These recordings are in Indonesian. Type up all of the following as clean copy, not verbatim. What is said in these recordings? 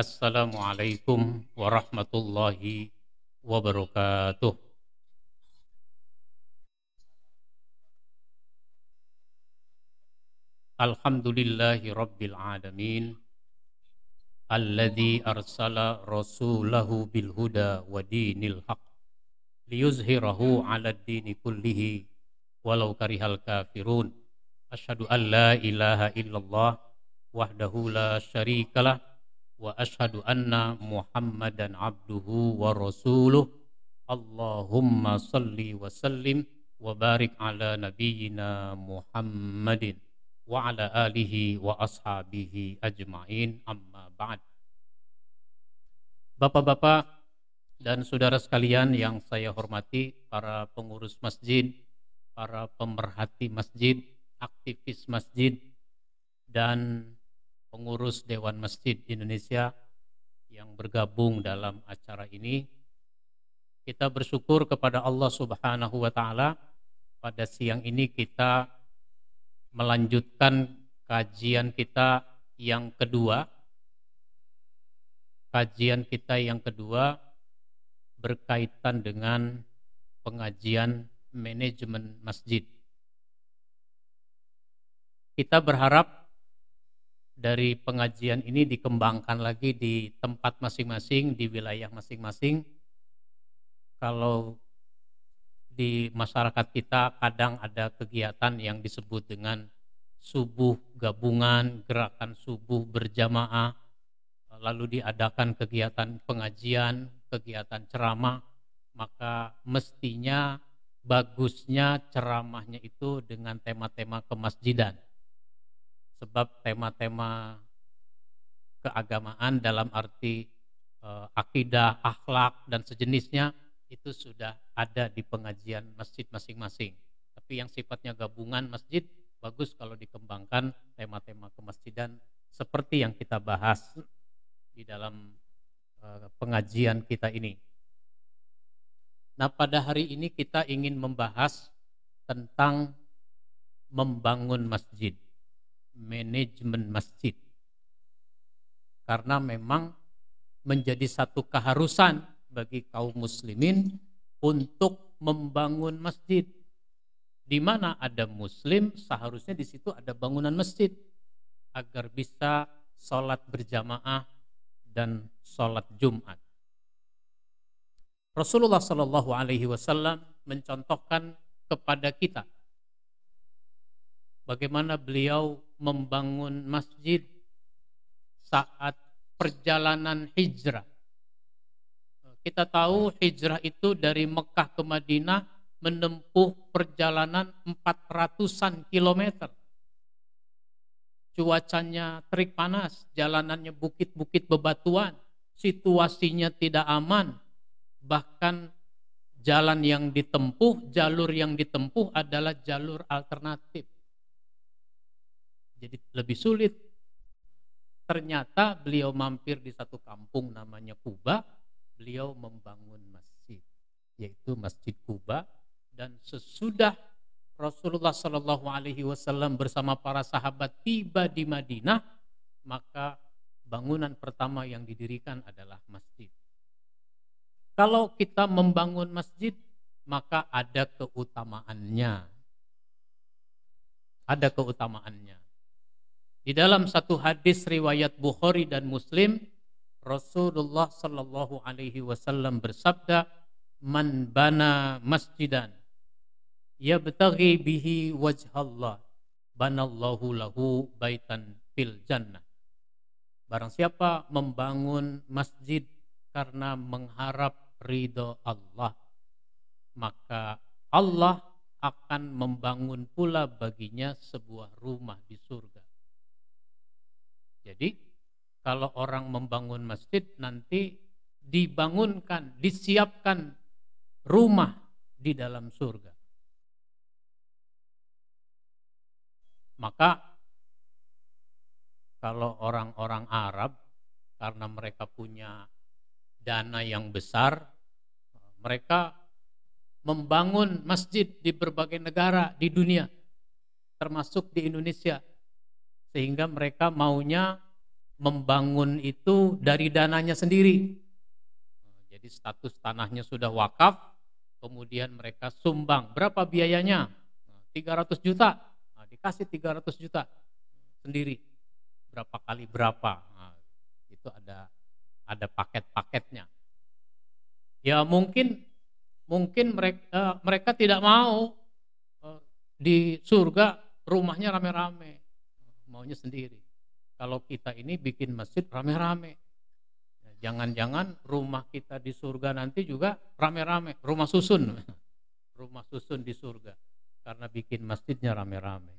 Assalamualaikum warahmatullahi wabarakatuh. Alhamdulillahi rabbil alamin. Alladzi arsala rasulahu bil huda wa dinil haq liyuzhirahu 'alad dini kullihi walau karihal kafirun. Asyhadu an la ilaha illallah wahdahu la syarikalah wa asyhadu anna Muhammadan abduhu wa rasuluh. Allahumma salli wa sallim wa barik ala nabiyyina Muhammadin wa ala alihi wa ashabihi ajma'in, amma ba'd. Bapak-bapak dan saudara sekalian yang saya hormati, para pengurus masjid, para pemerhati masjid, aktivis masjid, dan pengurus Dewan Masjid Indonesia yang bergabung dalam acara ini. Kita bersyukur kepada Allah Subhanahu wa Ta'ala. Pada siang ini kita melanjutkan kajian kita yang kedua. Kajian kita yang kedua berkaitan dengan pengajian manajemen masjid. Kita berharap dari pengajian ini dikembangkan lagi di tempat masing-masing, di wilayah masing-masing. Kalau di masyarakat kita kadang ada kegiatan yang disebut dengan subuh gabungan, gerakan subuh berjamaah, lalu diadakan kegiatan pengajian, kegiatan ceramah, maka mestinya bagusnya ceramahnya itu dengan tema-tema kemasjidan. Sebab tema-tema keagamaan dalam arti akidah, akhlak, dan sejenisnya itu sudah ada di pengajian masjid masing-masing. Tapi yang sifatnya gabungan masjid, bagus kalau dikembangkan tema-tema kemasjidan seperti yang kita bahas di dalam pengajian kita ini. Nah, pada hari ini kita ingin membahas tentang membangun masjid, manajemen masjid. Karena memang menjadi satu keharusan bagi kaum muslimin untuk membangun masjid. Di mana ada muslim, seharusnya di situ ada bangunan masjid agar bisa sholat berjamaah dan sholat Jumat. Rasulullah Shallallahu Alaihi Wasallam mencontohkan kepada kita bagaimana beliau membangun masjid saat perjalanan hijrah. Kita tahu hijrah itu dari Mekah ke Madinah menempuh perjalanan 400-an kilometer. Cuacanya terik panas, jalanannya bukit-bukit bebatuan, situasinya tidak aman. Bahkan jalan yang ditempuh, jalur yang ditempuh adalah jalur alternatif. Jadi lebih sulit. Ternyata beliau mampir di satu kampung namanya Kuba, beliau membangun masjid, yaitu Masjid Kuba. Dan sesudah Rasulullah Shallallahu Alaihi Wasallam bersama para sahabat tiba di Madinah, maka bangunan pertama yang didirikan adalah masjid. Kalau kita membangun masjid, maka ada keutamaannya. Ada keutamaannya. Di dalam satu hadis riwayat Bukhari dan Muslim, Rasulullah Shallallahu Alaihi Wasallam bersabda, "Man bana masjidan yabtaghi bihi wajhallah, banallahu lahu baitan fil jannah." Barang siapa membangun masjid karena mengharap ridho Allah, maka Allah akan membangun pula baginya sebuah rumah di surga. Jadi kalau orang membangun masjid, nanti dibangunkan, disiapkan rumah di dalam surga. Maka kalau orang-orang Arab, karena mereka punya dana yang besar, mereka membangun masjid di berbagai negara di dunia, termasuk di Indonesia. Sehingga mereka maunya membangun itu dari dananya sendiri. Jadi status tanahnya sudah wakaf, kemudian mereka sumbang. Berapa biayanya? 300 juta. Nah, dikasih 300 juta sendiri. Berapa kali berapa? Nah, itu ada paket-paketnya. Ya mungkin mereka tidak mau di surga rumahnya rame-rame, maunya sendiri. Kalau kita ini bikin masjid rame-rame, jangan-jangan rumah kita di surga nanti juga rame-rame, rumah susun, rumah susun di surga, karena bikin masjidnya rame-rame.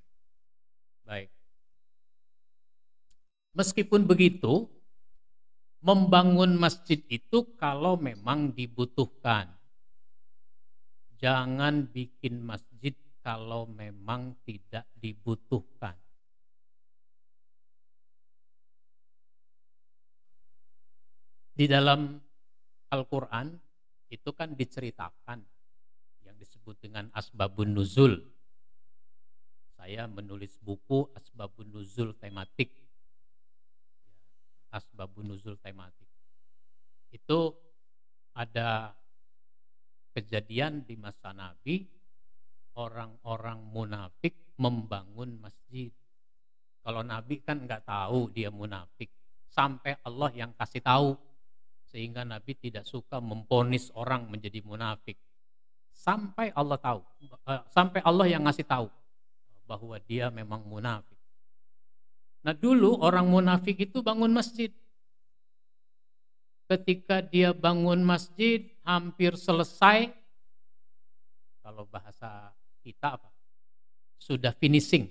Baik. Meskipun begitu, membangun masjid itu kalau memang dibutuhkan. Jangan bikin masjid kalau memang tidak dibutuhkan. Di dalam Al-Quran itu kan diceritakan yang disebut dengan asbabun nuzul. Saya menulis buku asbabun nuzul tematik. Asbabun nuzul tematik. Itu ada kejadian di masa Nabi, orang-orang munafik membangun masjid. Kalau Nabi kan nggak tahu dia munafik, sampai Allah yang kasih tahu, sehingga Nabi tidak suka memponis orang menjadi munafik. Sampai Allah tahu, sampai Allah yang ngasih tahu bahwa dia memang munafik. Nah dulu orang munafik itu bangun masjid. Ketika dia bangun masjid hampir selesai, kalau bahasa kita apa? Sudah finishing.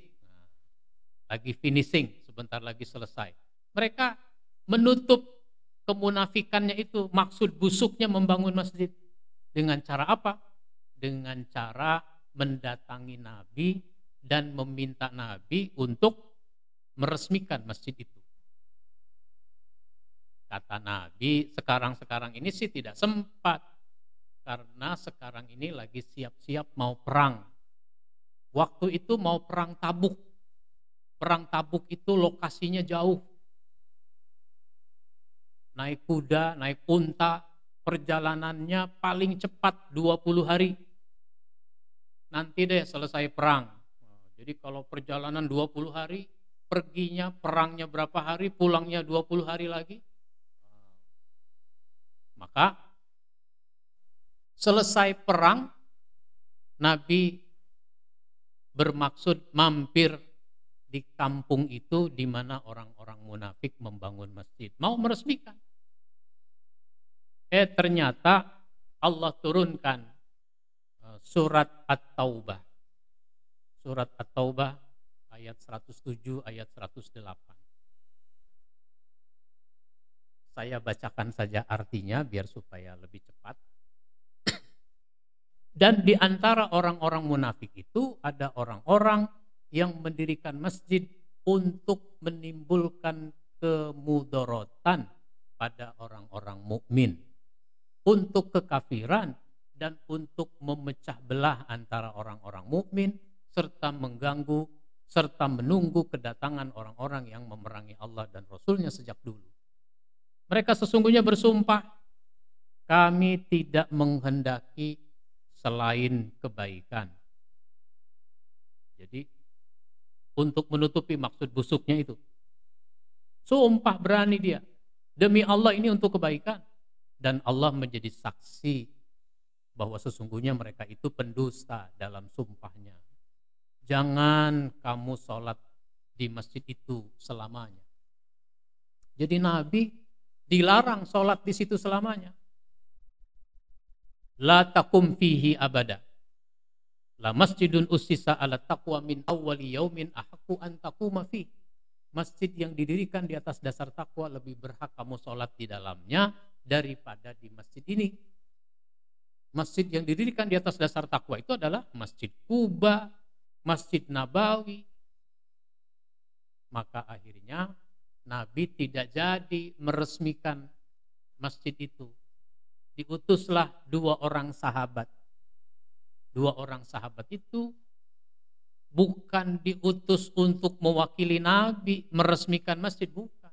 Lagi finishing, sebentar lagi selesai. Mereka menutup kemunafikannya itu, maksud busuknya membangun masjid. Dengan cara apa? Dengan cara mendatangi Nabi dan meminta Nabi untuk meresmikan masjid itu. Kata Nabi, sekarang ini sih tidak sempat. Karena sekarang ini lagi siap-siap mau perang. Waktu itu mau perang Tabuk. Perang Tabuk itu lokasinya jauh. Naik kuda, naik unta, perjalanannya paling cepat 20 hari. Nanti deh selesai perang. Jadi kalau perjalanan 20 hari, perginya, perangnya berapa hari, pulangnya 20 hari lagi. Maka selesai perang, Nabi bermaksud mampir di kampung itu di mana orang-orang munafik membangun masjid. Mau meresmikan. Ternyata Allah turunkan surat At-Taubah. Surat At-Taubah ayat 107, ayat 108. Saya bacakan saja artinya biar supaya lebih cepat. Dan di antara orang-orang munafik itu ada orang-orang yang mendirikan masjid untuk menimbulkan kemudorotan pada orang-orang mukmin, untuk kekafiran dan untuk memecah belah antara orang-orang mukmin serta mengganggu serta menunggu kedatangan orang-orang yang memerangi Allah dan Rasul-Nya sejak dulu. Mereka sesungguhnya bersumpah, kami tidak menghendaki selain kebaikan. Jadi untuk menutupi maksud busuknya itu, sumpah berani dia, demi Allah ini untuk kebaikan. Dan Allah menjadi saksi bahwa sesungguhnya mereka itu pendusta dalam sumpahnya. Jangan kamu sholat di masjid itu selamanya. Jadi Nabi dilarang sholat di situ selamanya. La takum fihi abada. La masjidun ussisa ala taqwa min awwali yaumin ahaqqu an taquma fi. Masjid yang didirikan di atas dasar takwa lebih berhak kamu sholat di dalamnya daripada di masjid ini. Masjid yang didirikan di atas dasar takwa itu adalah Masjid Kuba, Masjid Nabawi. Maka akhirnya Nabi tidak jadi meresmikan masjid itu. Diutuslah dua orang sahabat. Dua orang sahabat itu bukan diutus untuk mewakili Nabi meresmikan masjid, bukan.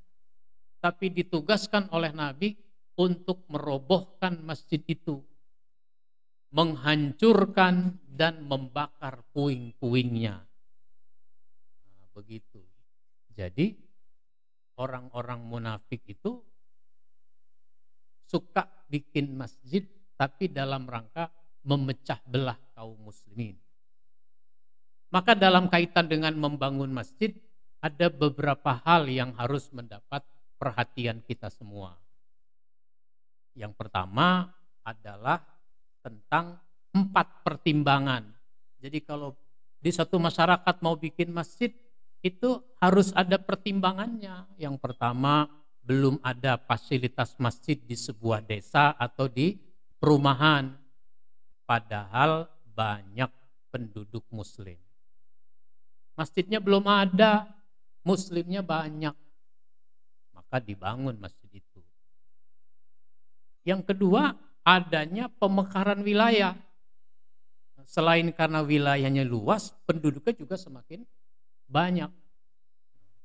tapi ditugaskan oleh Nabi untuk merobohkan masjid itu, menghancurkan dan membakar puing-puingnya. Nah, begitu. Jadi orang-orang munafik itu suka bikin masjid tapi dalam rangka memecah belah kaum muslimin. Maka dalam kaitan dengan membangun masjid ada beberapa hal yang harus mendapat perhatian kita semua. Yang pertama adalah tentang 4 pertimbangan. Jadi kalau di satu masyarakat mau bikin masjid, itu harus ada pertimbangannya. Yang pertama, belum ada fasilitas masjid di sebuah desa atau di perumahan. Padahal banyak penduduk muslim. Masjidnya belum ada, muslimnya banyak. Maka dibangun masjid itu. Yang kedua, adanya pemekaran wilayah. Selain karena wilayahnya luas, penduduknya juga semakin banyak.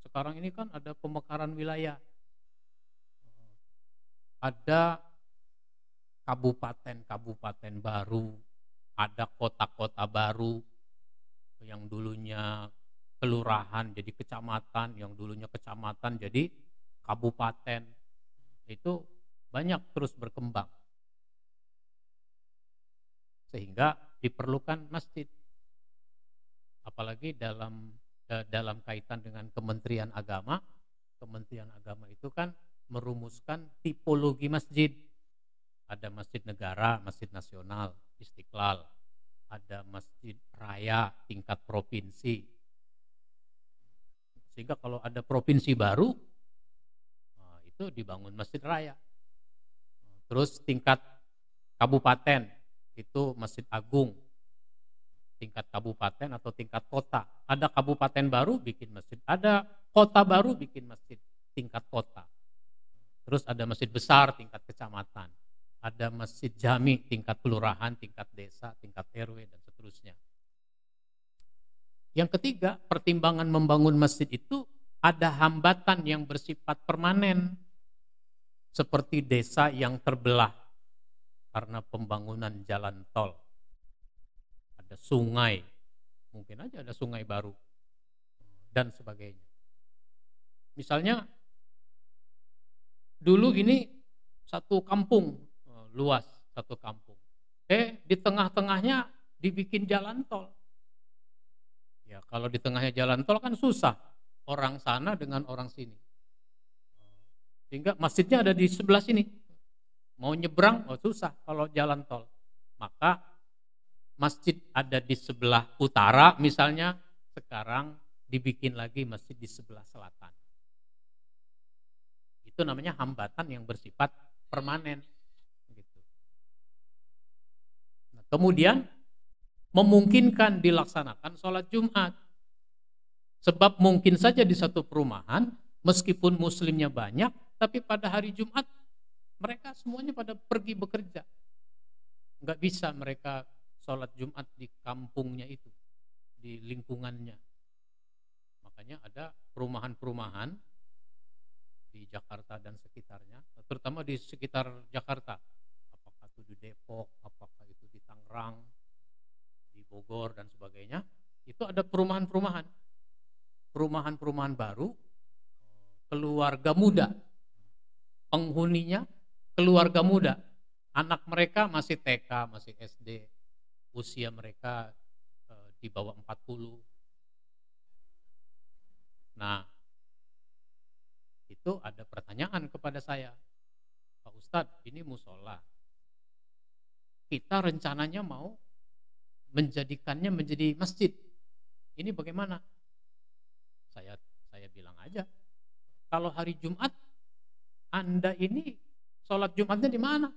Sekarang ini kan ada pemekaran wilayah. Ada kabupaten-kabupaten baru, ada kota-kota baru, yang dulunya kelurahan jadi kecamatan, yang dulunya kecamatan jadi kabupaten. Itu banyak terus berkembang. Sehingga diperlukan masjid. Apalagi dalam kaitan dengan Kementerian Agama. Kementerian Agama itu kan merumuskan tipologi masjid. Ada masjid negara, masjid nasional, Istiqlal. Ada masjid raya tingkat provinsi. Sehingga kalau ada provinsi baru, itu dibangun masjid raya. Terus tingkat kabupaten, itu masjid agung. Tingkat kabupaten atau tingkat kota. Ada kabupaten baru bikin masjid, ada kota baru bikin masjid tingkat kota. Terus ada masjid besar tingkat kecamatan. Ada masjid jami tingkat kelurahan, tingkat desa, tingkat RW, dan seterusnya. Yang ketiga, pertimbangan membangun masjid itu ada hambatan yang bersifat permanen. Seperti desa yang terbelah karena pembangunan jalan tol. Ada sungai, mungkin aja ada sungai baru, dan sebagainya. Misalnya, dulu ini satu kampung, luas satu kampung. Di tengah-tengahnya dibikin jalan tol. Ya, kalau di tengahnya jalan tol kan susah. Orang sana dengan orang sini. Sehingga masjidnya ada di sebelah sini. Mau nyebrang, susah kalau jalan tol. Maka masjid ada di sebelah utara misalnya, sekarang dibikin lagi masjid di sebelah selatan. Itu namanya hambatan yang bersifat permanen. Gitu. Nah, kemudian memungkinkan dilaksanakan sholat Jumat. Sebab mungkin saja di satu perumahan, meskipun muslimnya banyak, tapi pada hari Jumat mereka semuanya pada pergi bekerja. Nggak bisa mereka sholat Jumat di kampungnya itu, di lingkungannya. Makanya ada perumahan-perumahan di Jakarta dan sekitarnya, terutama di sekitar Jakarta. Apakah itu di Depok, apakah itu di Tangerang, di Bogor, dan sebagainya. Itu ada perumahan-perumahan. Perumahan-perumahan baru, keluarga muda. Penghuninya keluarga muda. Anak mereka masih TK, masih SD. Usia mereka di bawah 40. Nah, itu ada pertanyaan kepada saya. Pak Ustadz, ini musola. Kita rencananya mau menjadikannya menjadi masjid. Ini bagaimana? Saya bilang aja, kalau hari Jumat, Anda ini sholat Jumatnya di mana?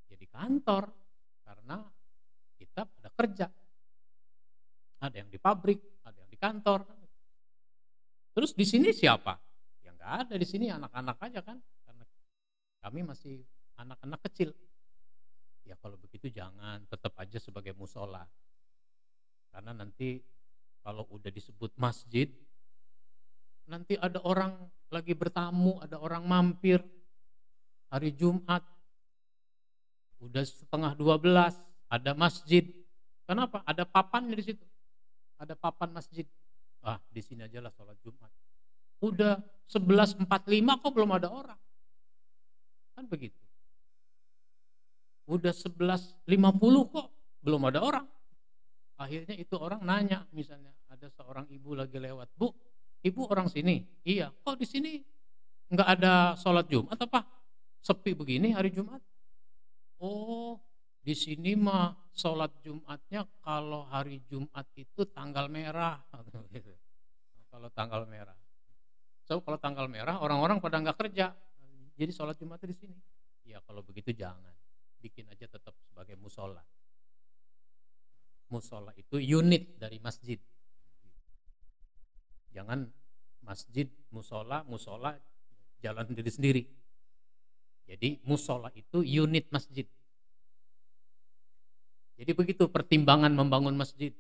Ya di kantor, karena kita pada kerja. Ada yang di pabrik, ada yang di kantor. Terus di sini siapa? Ya nggak ada, di sini anak-anak aja kan, karena kami masih anak-anak kecil. Ya kalau begitu jangan, tetap aja sebagai musola. Karena nanti kalau udah disebut masjid, nanti ada orang lagi bertamu, ada orang mampir hari Jumat, udah setengah 12, ada masjid. Kenapa? Ada papannya di situ. Ada papan masjid. Ah, di sini aja lah sholat Jumat. Udah 11.45 kok belum ada orang. Kan begitu. Udah 11.50 kok belum ada orang. Akhirnya itu orang nanya, misalnya ada seorang ibu lagi lewat, "Bu, ibu orang sini?" "Iya." "Kok di sini nggak ada sholat Jumat apa? Sepi begini hari Jumat?" "Oh, di sini mah sholat Jumatnya kalau hari Jumat itu tanggal merah." Kalau tanggal merah. So, kalau tanggal merah orang-orang pada nggak kerja. Jadi sholat Jumatnya di sini. Ya kalau begitu jangan. Bikin aja tetap sebagai musola. Musola itu unit dari masjid. Jangan masjid, musola, musola jalan sendiri-sendiri. Jadi musola itu unit masjid. Jadi begitu pertimbangan membangun masjid.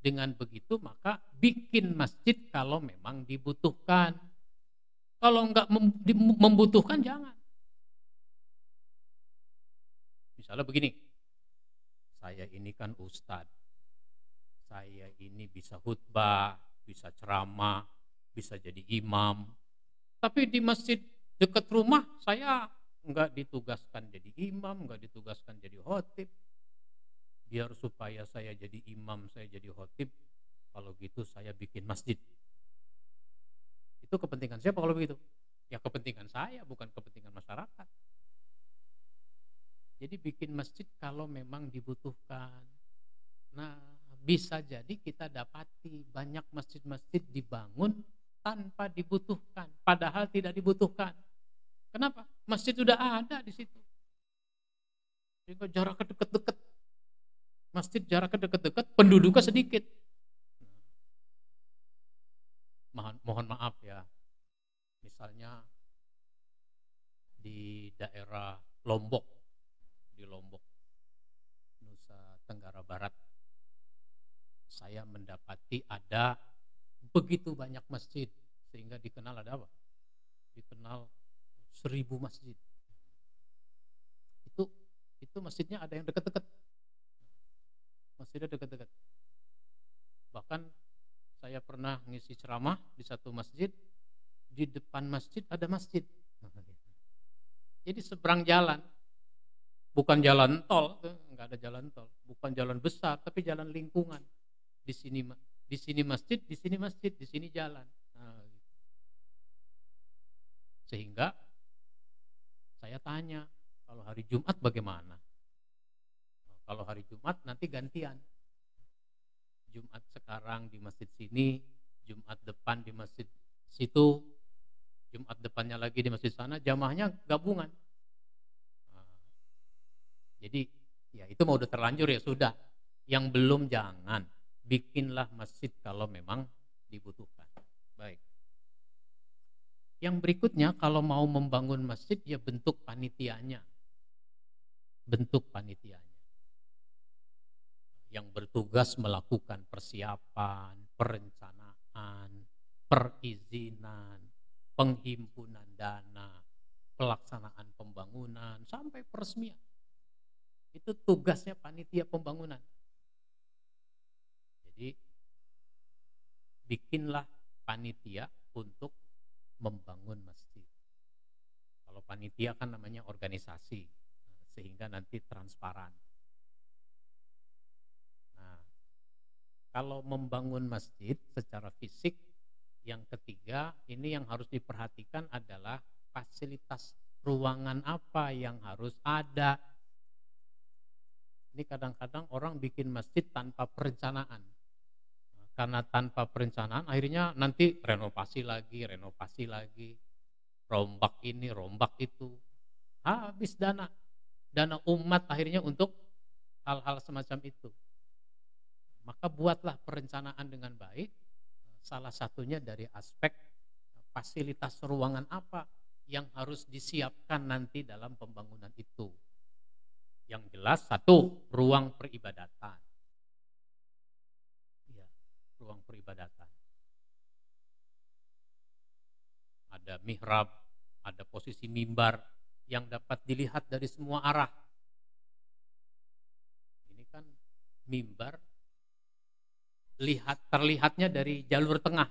Dengan begitu maka bikin masjid kalau memang dibutuhkan. Kalau enggak membutuhkan jangan. Misalnya begini, saya ini kan ustadz, saya ini bisa khutbah, bisa ceramah, bisa jadi imam. Tapi di masjid dekat rumah saya enggak ditugaskan jadi imam, enggak ditugaskan jadi khotib. Biar supaya saya jadi imam, saya jadi khotib, kalau gitu saya bikin masjid. Itu kepentingan siapa kalau begitu? Ya kepentingan saya, bukan kepentingan masyarakat. Jadi bikin masjid kalau memang dibutuhkan. Nah, bisa jadi kita dapati banyak masjid-masjid dibangun tanpa dibutuhkan, padahal tidak dibutuhkan. Kenapa? Masjid sudah ada di situ. Sehingga jaraknya dekat-dekat. Masjid jaraknya dekat-dekat, penduduknya sedikit. Mohon maaf ya, misalnya di daerah Lombok, di Lombok, Nusa Tenggara Barat, saya mendapati ada begitu banyak masjid, sehingga dikenal ada apa? Dikenal 1000 masjid. Itu masjidnya ada yang dekat-dekat. Masjidnya dekat-dekat. Bahkan saya pernah ngisi ceramah di satu masjid, di depan masjid ada masjid. Jadi seberang jalan, bukan jalan tol, nggak ada jalan tol, bukan jalan besar, tapi jalan lingkungan. Di sini masjid, di sini masjid, di sini jalan. Nah, sehingga saya tanya, kalau hari Jumat bagaimana? Kalau hari Jumat nanti gantian. Jumat sekarang di masjid sini, Jumat depan di masjid situ, Jumat depannya lagi di masjid sana, jamaahnya gabungan. Nah, jadi ya itu mau udah terlanjur ya sudah. Yang belum jangan, bikinlah masjid kalau memang dibutuhkan. Baik. Yang berikutnya kalau mau membangun masjid ya bentuk panitianya. Bentuk panitianya. Yang bertugas melakukan persiapan, perencanaan, perizinan, penghimpunan dana, pelaksanaan pembangunan, sampai peresmian. Itu tugasnya panitia pembangunan. Jadi, bikinlah panitia untuk membangun masjid. Kalau panitia kan namanya organisasi, sehingga nanti transparan. Kalau membangun masjid secara fisik, yang ketiga ini yang harus diperhatikan adalah fasilitas ruangan apa yang harus ada. Ini kadang-kadang orang bikin masjid tanpa perencanaan. Karena tanpa perencanaan akhirnya nanti renovasi lagi, rombak ini, rombak itu. Habis dana umat akhirnya untuk hal-hal semacam itu. Maka buatlah perencanaan dengan baik, salah satunya dari aspek fasilitas ruangan apa yang harus disiapkan nanti dalam pembangunan itu. Yang jelas satu, ruang peribadatan. Ya, ruang peribadatan. ada mihrab, ada posisi mimbar yang dapat dilihat dari semua arah. Ini kan mimbar terlihatnya dari jalur tengah.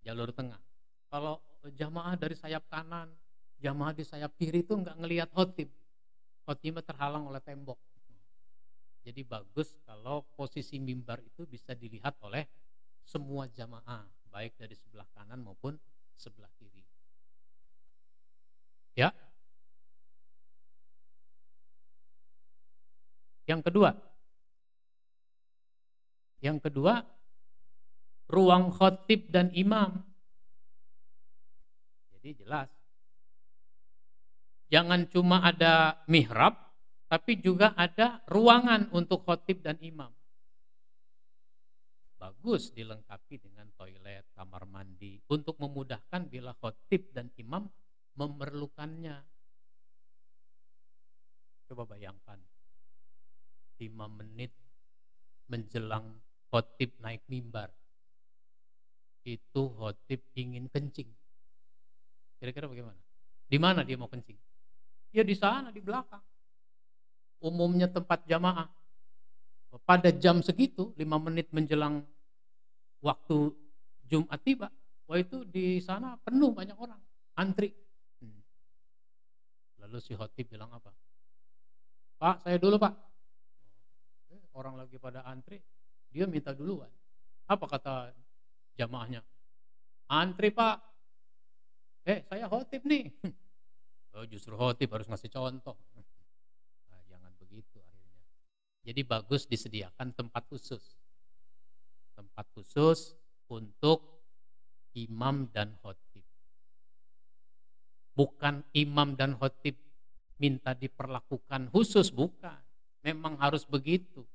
Jalur tengah. Kalau jamaah dari sayap kanan, jamaah di sayap kiri itu nggak ngelihat khotib. Khotibnya terhalang oleh tembok. Jadi bagus kalau posisi mimbar itu bisa dilihat oleh semua jamaah, baik dari sebelah kanan maupun sebelah kiri. Ya. Yang kedua, ruang khotib dan imam. Jadi jelas. Jangan cuma ada mihrab, tapi juga ada ruangan untuk khotib dan imam. Bagus dilengkapi dengan toilet, kamar mandi, untuk memudahkan bila khotib dan imam memerlukannya. Coba bayangkan, 5 menit menjelang khotib naik mimbar, itu khotib ingin kencing. Kira-kira bagaimana? Di mana dia mau kencing? Ya di sana, di belakang. Umumnya tempat jamaah. Pada jam segitu, 5 menit menjelang waktu Jumat tiba, wah itu di sana penuh, banyak orang, antri. Lalu si khotib bilang apa? Pak, saya dulu pak. Orang lagi pada antri, dia minta duluan. Apa kata jamaahnya? Antri pak. Saya khotib nih. Oh, justru khotib harus ngasih contoh. Nah, jangan begitu akhirnya. Jadi bagus disediakan tempat khusus. Tempat khusus untuk imam dan khotib. Bukan imam dan khotib minta diperlakukan khusus, bukan. Memang harus begitu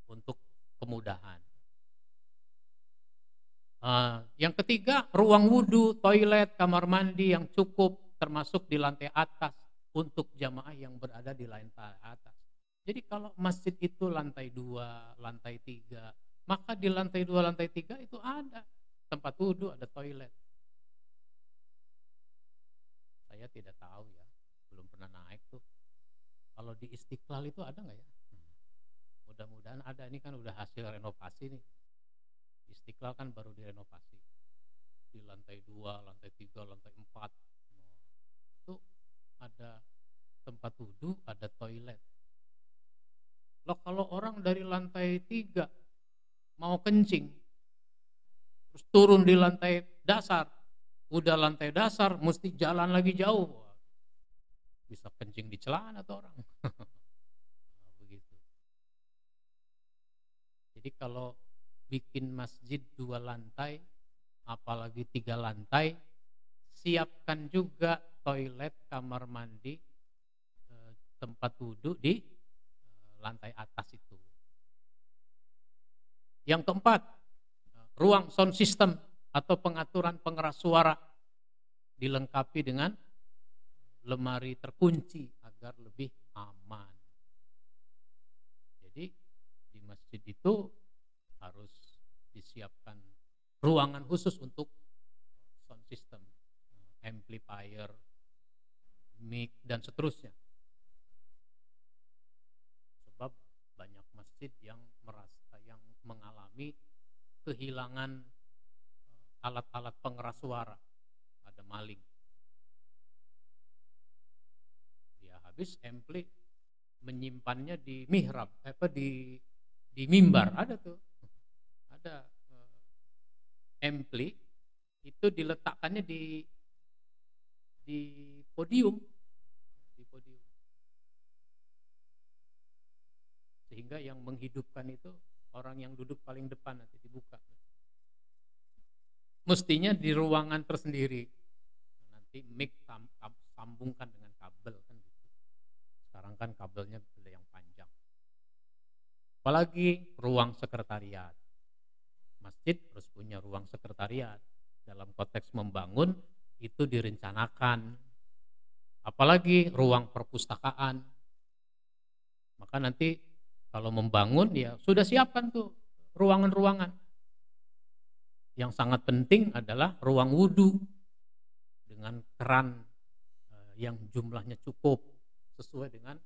untuk kemudahan. Yang ketiga, ruang wudhu, toilet, kamar mandi yang cukup, termasuk di lantai atas untuk jamaah yang berada di lantai atas. Jadi kalau masjid itu lantai 2, lantai 3, maka di lantai 2, lantai 3 itu ada tempat wudhu, ada toilet. Saya tidak tahu ya, belum pernah naik tuh. Kalau di Istiqlal itu ada nggak ya? Mudah-mudahan ada, ini kan udah hasil renovasi nih. Istiqlal kan baru direnovasi. Di lantai 2, lantai 3, lantai 4. Itu ada tempat wudhu, ada toilet. Loh kalau orang dari lantai 3 mau kencing, terus turun di lantai dasar, udah lantai dasar mesti jalan lagi jauh. Bisa kencing di celana tuh orang. Nah, begitu. Jadi kalau bikin masjid 2 lantai, apalagi 3 lantai, siapkan juga toilet, kamar mandi, tempat wudhu di lantai atas itu. Yang keempat, ruang sound system atau pengaturan pengeras suara dilengkapi dengan lemari terkunci agar lebih aman. Jadi di masjid itu harus disiapkan ruangan khusus untuk sound system, amplifier, mic dan seterusnya. Sebab banyak masjid yang mengalami kehilangan alat-alat pengeras suara, ada maling. Ya habis ampli menyimpannya di mihrab, di mimbar ada tuh. Ada ampli itu diletakkannya di podium, sehingga yang menghidupkan itu orang yang duduk paling depan, nanti dibuka. Mestinya di ruangan tersendiri. Nanti mic sambungkan dengan kabel kan gitu. Sekarang kan kabelnya ada yang panjang. Apalagi ruang sekretariat. Masjid harus punya ruang sekretariat. Dalam konteks membangun itu direncanakan. Apalagi ruang perpustakaan. Maka nanti kalau membangun ya sudah siapkan tuh ruangan-ruangan. Yang sangat penting adalah ruang wudhu. dengan keran yang jumlahnya cukup sesuai dengan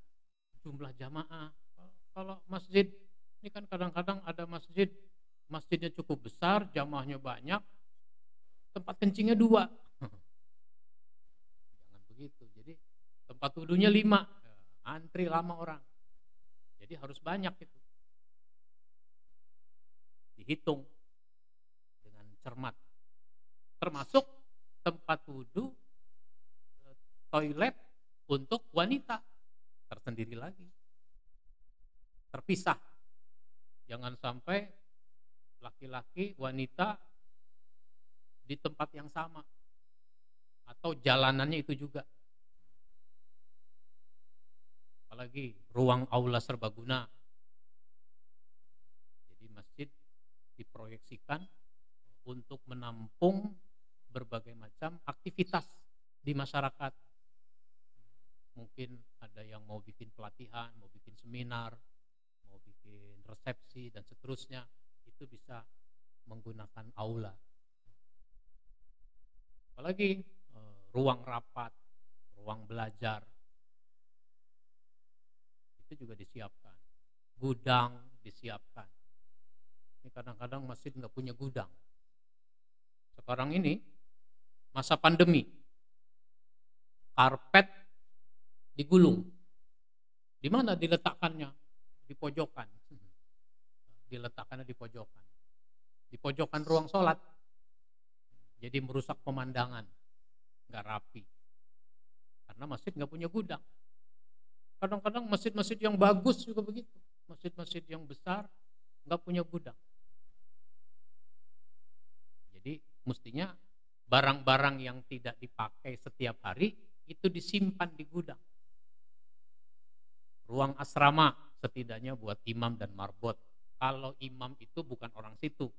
jumlah jamaah. Kalau masjid ini kan kadang-kadang ada masjidnya cukup besar, jamaahnya banyak, tempat kencingnya 2. Jangan begitu. Jadi tempat wudunya 5, antri lama orang. Jadi harus banyak itu. Dihitung dengan cermat. Termasuk tempat wudu, toilet untuk wanita tersendiri lagi. Terpisah. Jangan sampai laki-laki, wanita di tempat yang sama. Atau jalanannya itu juga. Apalagi ruang aula serbaguna. Jadi masjid diproyeksikan untuk menampung berbagai macam aktivitas di masyarakat. Mungkin ada yang mau bikin pelatihan, mau bikin seminar, mau bikin resepsi dan seterusnya, itu bisa menggunakan aula. Apalagi ruang rapat, ruang belajar, itu juga disiapkan. Gudang disiapkan. Ini kadang-kadang masjid nggak punya gudang. Sekarang ini masa pandemi, karpet digulung. Di mana diletakkannya? Di pojokan. Diletakkannya di pojokan. Di pojokan ruang sholat. Jadi merusak pemandangan. Nggak rapi. Karena masjid nggak punya gudang. Kadang-kadang masjid-masjid yang bagus juga begitu. Masjid-masjid yang besar nggak punya gudang. Jadi mestinya barang-barang yang tidak dipakai setiap hari itu disimpan di gudang. Ruang asrama setidaknya buat imam dan marbot. Kalau imam itu bukan orang situ.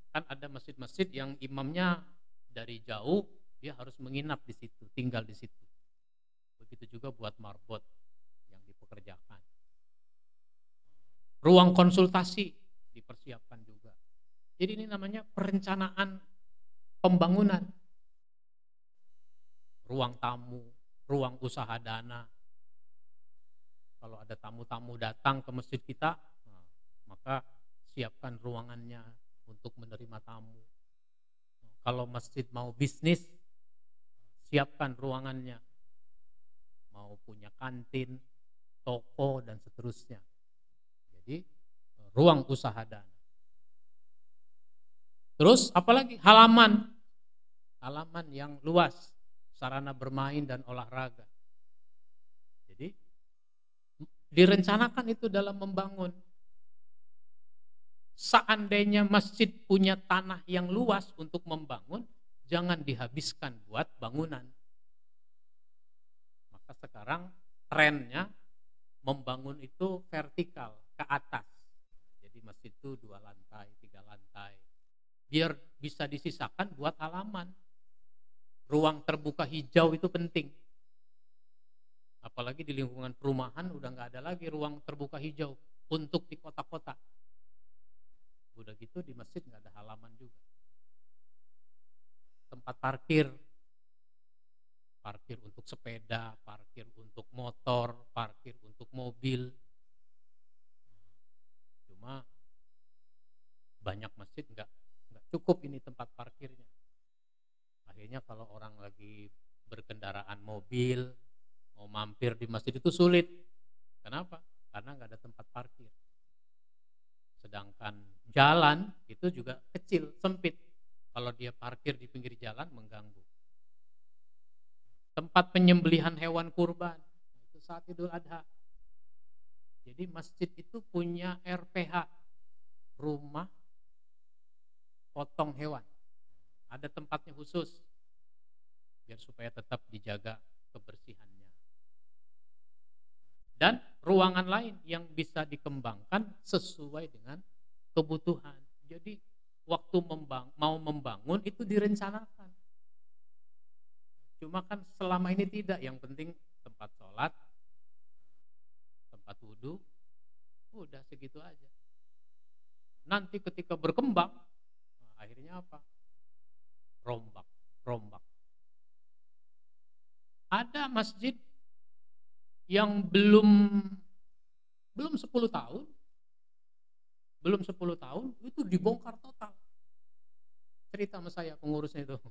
Kan ada masjid-masjid yang imamnya dari jauh, dia harus menginap di situ, tinggal di situ. Begitu juga buat marbot yang dipekerjakan. Ruang konsultasi dipersiapkan juga. Jadi ini namanya perencanaan pembangunan. Ruang tamu, ruang usaha dana. Kalau ada tamu-tamu datang ke masjid kita, maka siapkan ruangannya untuk menerima tamu. Kalau masjid mau bisnis, siapkan ruangannya. Mau punya kantin, toko, dan seterusnya. Jadi ruang usaha dana. Terus apalagi halaman yang luas, sarana bermain dan olahraga. Jadi direncanakan itu dalam membangun. Seandainya masjid punya tanah yang luas untuk membangun, jangan dihabiskan buat bangunan. Maka sekarang trennya membangun itu vertikal, ke atas. Jadi masjid itu 2 lantai, 3 lantai. Biar bisa disisakan buat halaman. Ruang terbuka hijau itu penting. Apalagi di lingkungan perumahan udah nggak ada lagi ruang terbuka hijau untuk di kota-kota. Udah gitu di masjid nggak ada halaman juga. Tempat parkir untuk sepeda, parkir untuk motor, parkir untuk mobil. Cuma banyak masjid nggak cukup ini tempat parkirnya. Akhirnya kalau orang lagi berkendaraan mobil, mau mampir di masjid itu sulit. Kenapa? Karena nggak ada tempat parkir. Sedangkan jalan itu juga kecil, sempit. Kalau dia parkir di pinggir jalan mengganggu. Tempat penyembelihan hewan kurban itu saat Idul Adha. Jadi masjid itu punya RPH, rumah potong hewan. Ada tempatnya khusus biar supaya tetap dijaga kebersihannya. Dan ruangan lain yang bisa dikembangkan sesuai dengan kebutuhan. Jadi waktu mau membangun itu direncanakan. Cuma kan selama ini tidak, yang penting tempat sholat, tempat wudhu, udah segitu aja. Nanti ketika berkembang, akhirnya apa? Rombak. Ada masjid yang belum 10 tahun, itu dibongkar total. Cerita sama saya pengurusnya itu.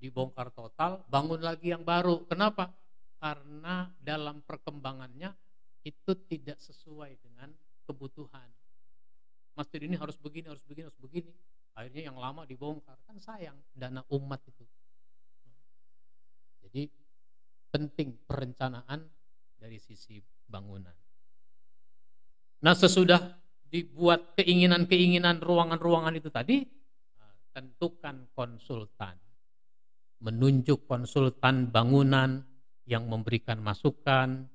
Dibongkar total, bangun lagi yang baru. Kenapa? Karena dalam perkembangannya itu tidak sesuai dengan kebutuhan. Masjid ini harus begini, harus begini, harus begini. Akhirnya yang lama dibongkar. Kan sayang dana umat itu. Jadi penting perencanaan dari sisi bangunan. Nah, sesudah dibuat keinginan-keinginan ruangan-ruangan itu tadi, tentukan konsultan. Menunjuk konsultan bangunan yang memberikan masukan,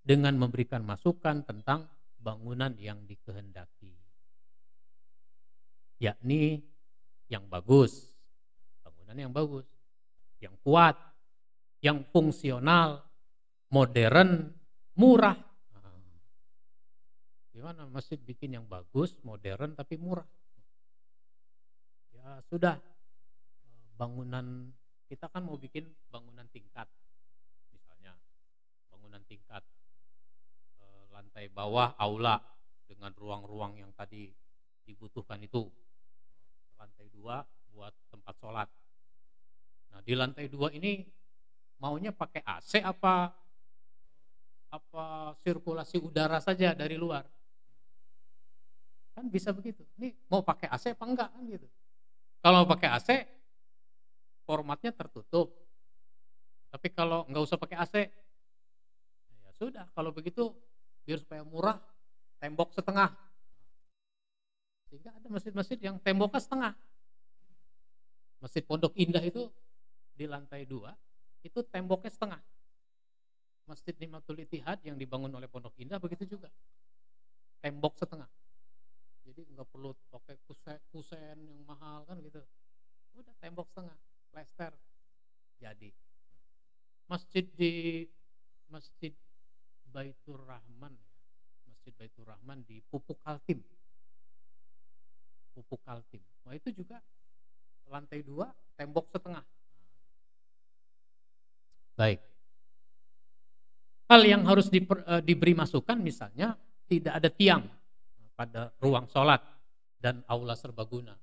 dengan memberikan masukan tentang bangunan yang dikehendaki. Yakni yang bagus, bangunan yang bagus, yang kuat, yang fungsional, modern, murah. Gimana masjid bikin yang bagus, modern tapi murah? Ya sudah, bangunan kita kan mau bikin bangunan tingkat, misalnya bangunan tingkat lantai bawah aula dengan ruang-ruang yang tadi dibutuhkan itu, lantai 2 buat tempat sholat. Nah di lantai 2 ini maunya pakai AC apa sirkulasi udara saja dari luar? Kan bisa begitu. Ini mau pakai AC apa enggak kan gitu. Kalau mau pakai AC formatnya tertutup. Tapi kalau nggak usah pakai AC, ya sudah. Kalau begitu biar supaya murah, tembok setengah. Sehingga ada masjid-masjid yang temboknya setengah. Masjid Pondok Indah itu di lantai 2 itu temboknya setengah. Masjid Nimatul Ittihad yang dibangun oleh Pondok Indah begitu juga, tembok setengah. Jadi nggak perlu pakai kusen yang mahal kan gitu. Udah tembok setengah, plester jadi. Masjid Baitur Rahman, Masjid Baitur Rahman di Pupuk Kaltim. Nah itu juga lantai 2, tembok setengah. Baik. Hal yang harus diberi masukan misalnya tidak ada tiang pada ruang sholat dan aula serbaguna.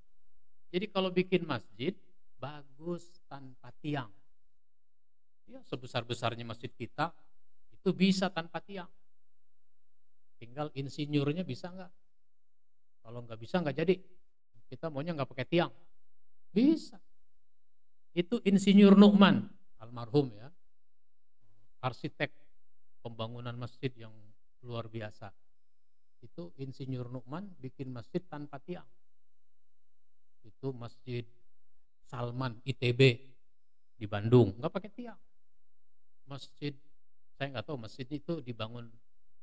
Jadi kalau bikin masjid bagus tanpa tiang. Ya sebesar-besarnya masjid kita itu bisa tanpa tiang. Tinggal insinyurnya bisa nggak? Kalau nggak bisa nggak jadi. Kita maunya nggak pakai tiang. Bisa. Itu Insinyur Nu'man almarhum ya, arsitek pembangunan masjid yang luar biasa. Itu Insinyur Nu'man bikin masjid tanpa tiang. Itu Masjid Salman ITB di Bandung, nggak pakai tiang. Masjid, saya nggak tahu masjid itu dibangun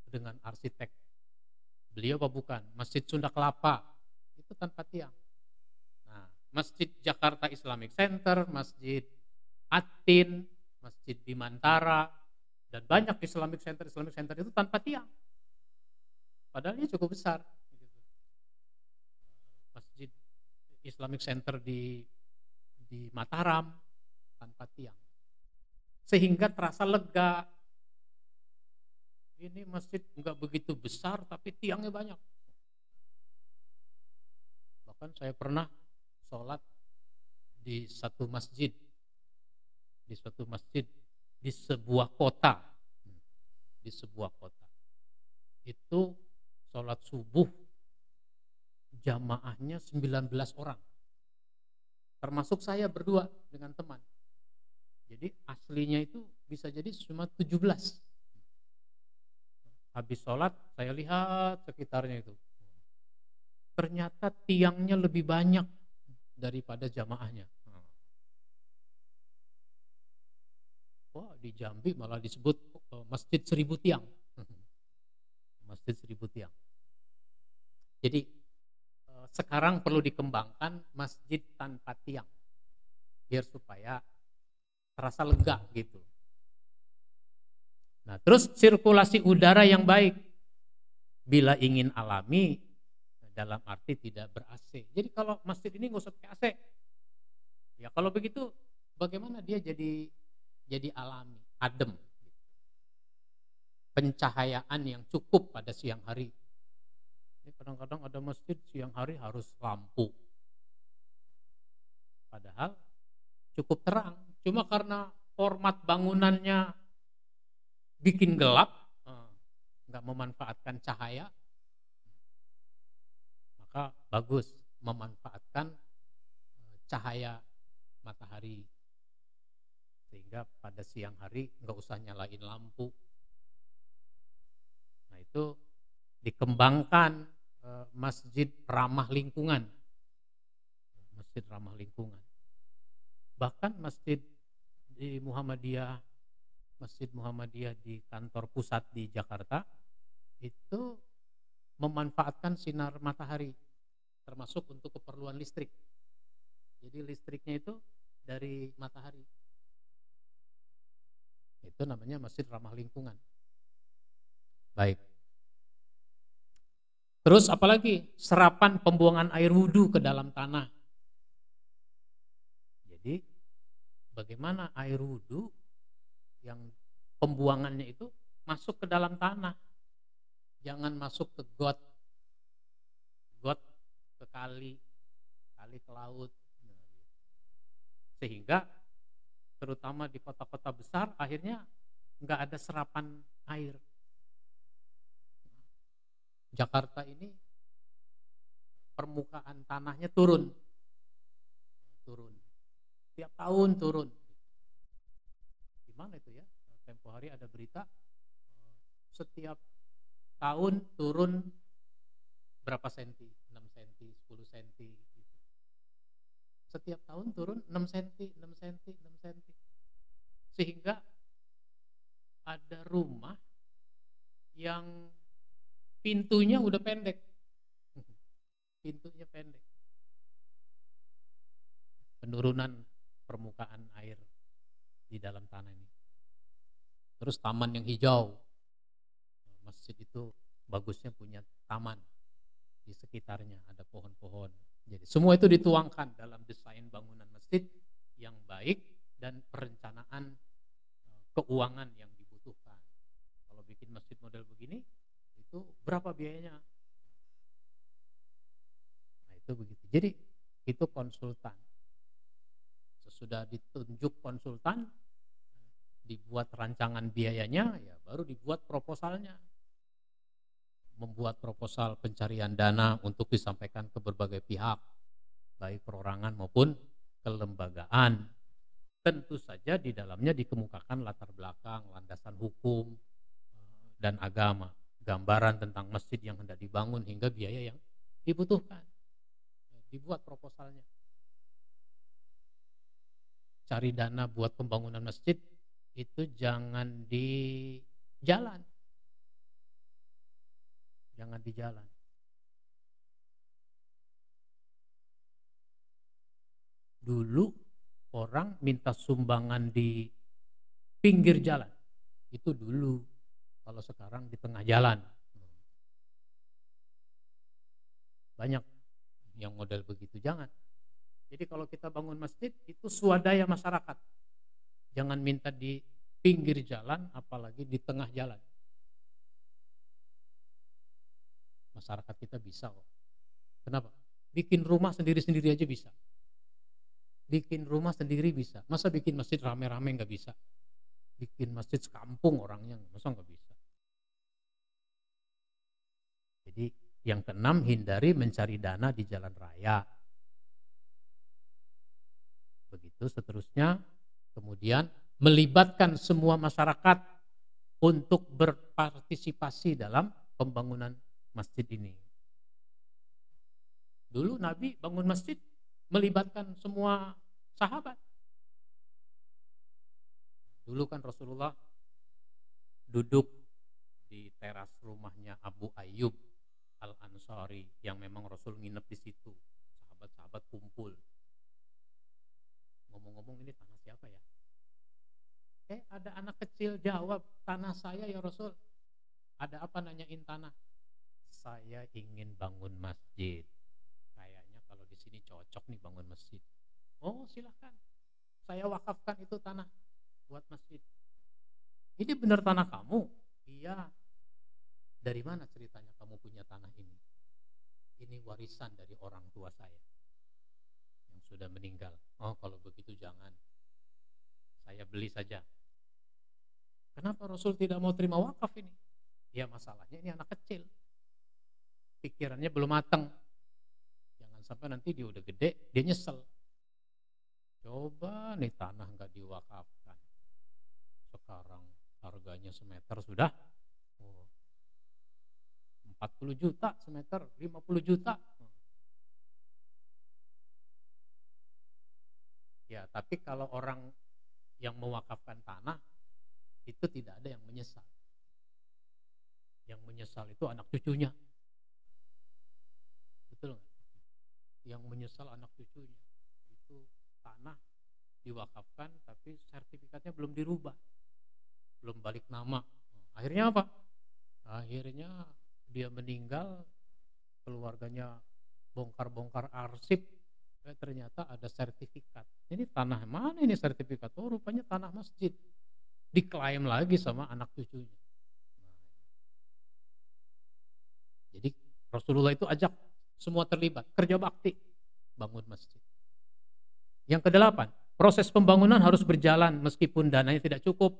dengan arsitek beliau apa bukan. Masjid Sunda Kelapa itu tanpa tiang. Nah, Masjid Jakarta Islamic Center, Masjid Atin, Masjid Bimantara, dan banyak Islamic Center itu tanpa tiang. Padahal dia cukup besar. Masjid Islamic Center di Mataram tanpa tiang. Sehingga terasa lega. Ini masjid enggak begitu besar tapi tiangnya banyak. Bahkan saya pernah sholat di satu masjid di sebuah kota. Itu sholat subuh jamaahnya 19 orang. Termasuk saya berdua dengan teman. Jadi aslinya itu bisa jadi cuma 17. Habis sholat saya lihat sekitarnya itu. Ternyata tiangnya lebih banyak daripada jamaahnya. Wah, di Jambi malah disebut Masjid 1000 Tiang. Masjid 1000 Tiang. Jadi sekarang perlu dikembangkan masjid tanpa tiang. Biar supaya terasa lega gitu. Nah, terus sirkulasi udara yang baik. Bila ingin alami, dalam arti tidak ber-AC. Jadi kalau masjid ini nggak usah pakai AC. Ya kalau begitu bagaimana dia jadi alami, adem. Pencahayaan yang cukup pada siang hari. Ini kadang-kadang ada masjid siang hari harus lampu. Padahal cukup terang. Cuma karena format bangunannya bikin gelap, nggak memanfaatkan cahaya, maka bagus memanfaatkan cahaya matahari. Sehingga pada siang hari nggak usah nyalain lampu. Nah itu dikembangkan masjid ramah lingkungan. Masjid ramah lingkungan. Bahkan masjid di Muhammadiyah, Masjid Muhammadiyah di kantor pusat di Jakarta itu memanfaatkan sinar matahari termasuk untuk keperluan listrik. Jadi listriknya itu dari matahari. Itu namanya masjid ramah lingkungan. Baik. Terus apalagi serapan pembuangan air wudhu ke dalam tanah. Jadi bagaimana air wudhu yang pembuangannya itu masuk ke dalam tanah. Jangan masuk ke got ke kali ke laut. Sehingga terutama di kota-kota besar akhirnya nggak ada serapan air. Jakarta ini permukaan tanahnya turun. Tiap tahun turun. Gimana itu ya? Tempo hari ada berita setiap tahun turun berapa senti? 6 senti, 10 senti gitu. Setiap tahun turun 6 senti, 6 senti, 6 senti. Sehingga ada rumah yang pintunya udah pendek. Pintunya pendek. Penurunan permukaan air di dalam tanah ini. Terus taman yang hijau. Masjid itu bagusnya punya taman di sekitarnya, ada pohon-pohon. Jadi semua itu dituangkan dalam desain bangunan masjid yang baik dan perencanaan keuangan yang dibutuhkan. Kalau bikin masjid model begini, itu berapa biayanya? Nah itu begitu. Jadi itu konsultan. Sesudah ditunjuk konsultan, dibuat rancangan biayanya, ya baru dibuat proposalnya. Membuat proposal pencarian dana untuk disampaikan ke berbagai pihak, baik perorangan maupun kelembagaan. Tentu saja di dalamnya dikemukakan latar belakang, landasan hukum dan agama, gambaran tentang masjid yang hendak dibangun hingga biaya yang dibutuhkan. Dibuat proposalnya. Cari dana buat pembangunan masjid itu jangan di jalan. Jangan di jalan. Dulu orang minta sumbangan di pinggir jalan. Itu dulu. Kalau sekarang di tengah jalan. Banyak yang model begitu. Jangan. Jadi kalau kita bangun masjid itu swadaya masyarakat. Jangan minta di pinggir jalan apalagi di tengah jalan. Masyarakat kita bisa kok. Kenapa? Bikin rumah sendiri-sendiri aja bisa. Bikin rumah sendiri bisa. Masa bikin masjid rame-rame nggak bisa? Bikin masjid sekampung orangnya, masa nggak bisa? Jadi yang keenam, hindari mencari dana di jalan raya. Begitu seterusnya. Kemudian melibatkan semua masyarakat untuk berpartisipasi dalam pembangunan masjid ini. Dulu Nabi bangun masjid melibatkan semua sahabat. Dulu kan Rasulullah duduk di teras rumahnya Abu Ayyub Al-Ansari yang memang Rasul nginep di situ. Sahabat-sahabat kumpul. Ngomong-ngomong ini tanah siapa ya? Ada anak kecil jawab, tanah saya ya Rasul. Ada apa nanyain tanah? Saya ingin bangun masjid. Kayaknya kalau di sini cocok nih bangun masjid. Oh silahkan. saya wakafkan itu tanah buat masjid. Ini benar tanah kamu? Iya. Dari mana ceritanya kamu punya tanah ini? Ini warisan dari orang tua saya yang sudah meninggal. Oh, kalau begitu jangan. Saya beli saja. Kenapa Rasul tidak mau terima wakaf ini? Ya masalahnya ini anak kecil. Pikirannya belum matang. Jangan sampai nanti dia udah gede, dia nyesel. Coba nih tanah nggak diwakafkan. Sekarang harganya semeter sudah 40 juta semeter, 50 juta. Ya, tapi kalau orang yang mewakafkan tanah itu tidak ada yang menyesal. Yang menyesal itu anak cucunya. Betul nggak? Yang menyesal anak cucunya. Itu tanah diwakafkan tapi sertifikatnya belum dirubah. Belum balik nama. Akhirnya apa? Akhirnya dia meninggal, keluarganya bongkar-bongkar arsip, ternyata ada sertifikat. Ini tanah mana ini sertifikat? Oh, rupanya tanah masjid. Diklaim lagi sama anak cucunya. Jadi Rasulullah itu ajak semua terlibat, kerja bakti, bangun masjid. Yang kedelapan, proses pembangunan harus berjalan meskipun dananya tidak cukup.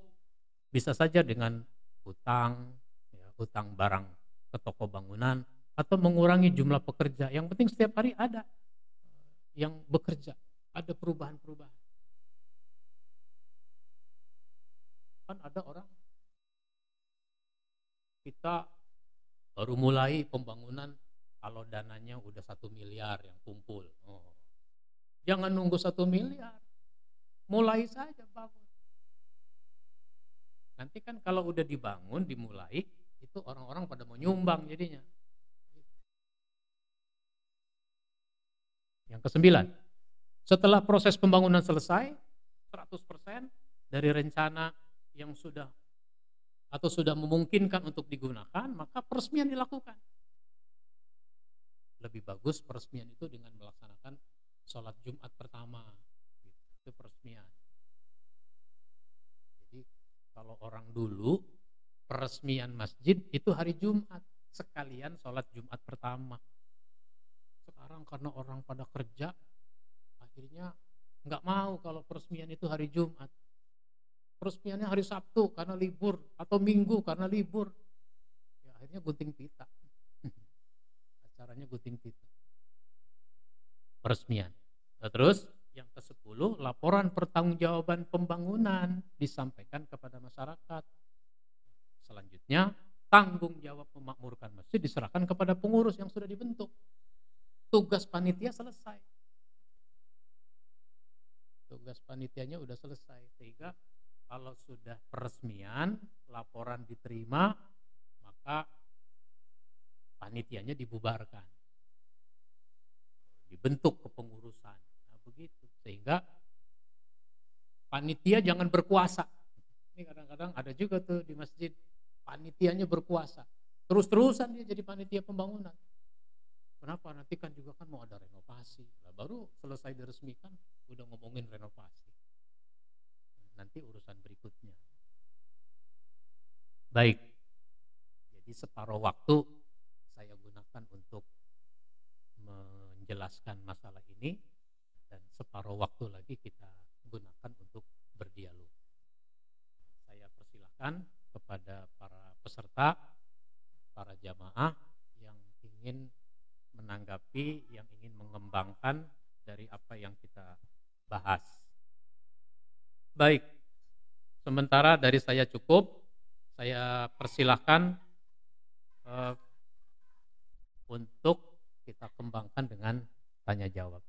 Bisa saja dengan utang, ya, utang barang ke toko bangunan, atau mengurangi jumlah pekerja. Yang penting setiap hari ada yang bekerja, ada perubahan-perubahan. Kan ada orang, kita baru mulai pembangunan kalau dananya udah 1 miliar yang kumpul. Oh. Jangan nunggu 1 miliar, mulai saja bangun. Nanti kan kalau udah dibangun, dimulai, itu orang-orang pada mau nyumbang jadinya. Yang ke-9, setelah proses pembangunan selesai, 100% dari rencana yang sudah atau sudah memungkinkan untuk digunakan, maka peresmian dilakukan. Lebih bagus peresmian itu dengan melaksanakan sholat Jumat pertama. Itu peresmian. Jadi kalau orang dulu peresmian masjid itu hari Jumat, sekalian sholat Jumat pertama. Sekarang karena orang pada kerja, akhirnya nggak mau kalau peresmian itu hari Jumat. Peresmiannya hari Sabtu karena libur, atau Minggu karena libur. Ya, akhirnya gunting pita. Acaranya gunting pita. Peresmian. Nah, terus yang ke-10, laporan pertanggungjawaban pembangunan disampaikan kepada masyarakat. Selanjutnya, tanggung jawab memakmurkan masjid diserahkan kepada pengurus yang sudah dibentuk. Tugas panitia selesai. Tugas panitianya udah selesai, sehingga kalau sudah peresmian, laporan diterima, maka panitianya dibubarkan. Dibentuk kepengurusan. Nah, begitu. Sehingga panitia jangan berkuasa. Ini kadang-kadang ada juga tuh di masjid, panitianya berkuasa. Terus-terusan dia jadi panitia pembangunan. Kenapa? Nanti kan juga kan mau ada renovasi. Nah, baru selesai diresmikan, udah ngomongin renovasi. Nanti urusan berikutnya. Baik. Jadi separuh waktu saya gunakan untuk menjelaskan masalah ini, dan separuh waktu lagi kita gunakan untuk berdialog. Saya persilahkan kepada para peserta, para jamaah yang ingin menanggapi, yang ingin mengembangkan dari apa yang kita bahas. Baik, sementara dari saya cukup, saya persilahkan untuk kita kembangkan dengan tanya jawab.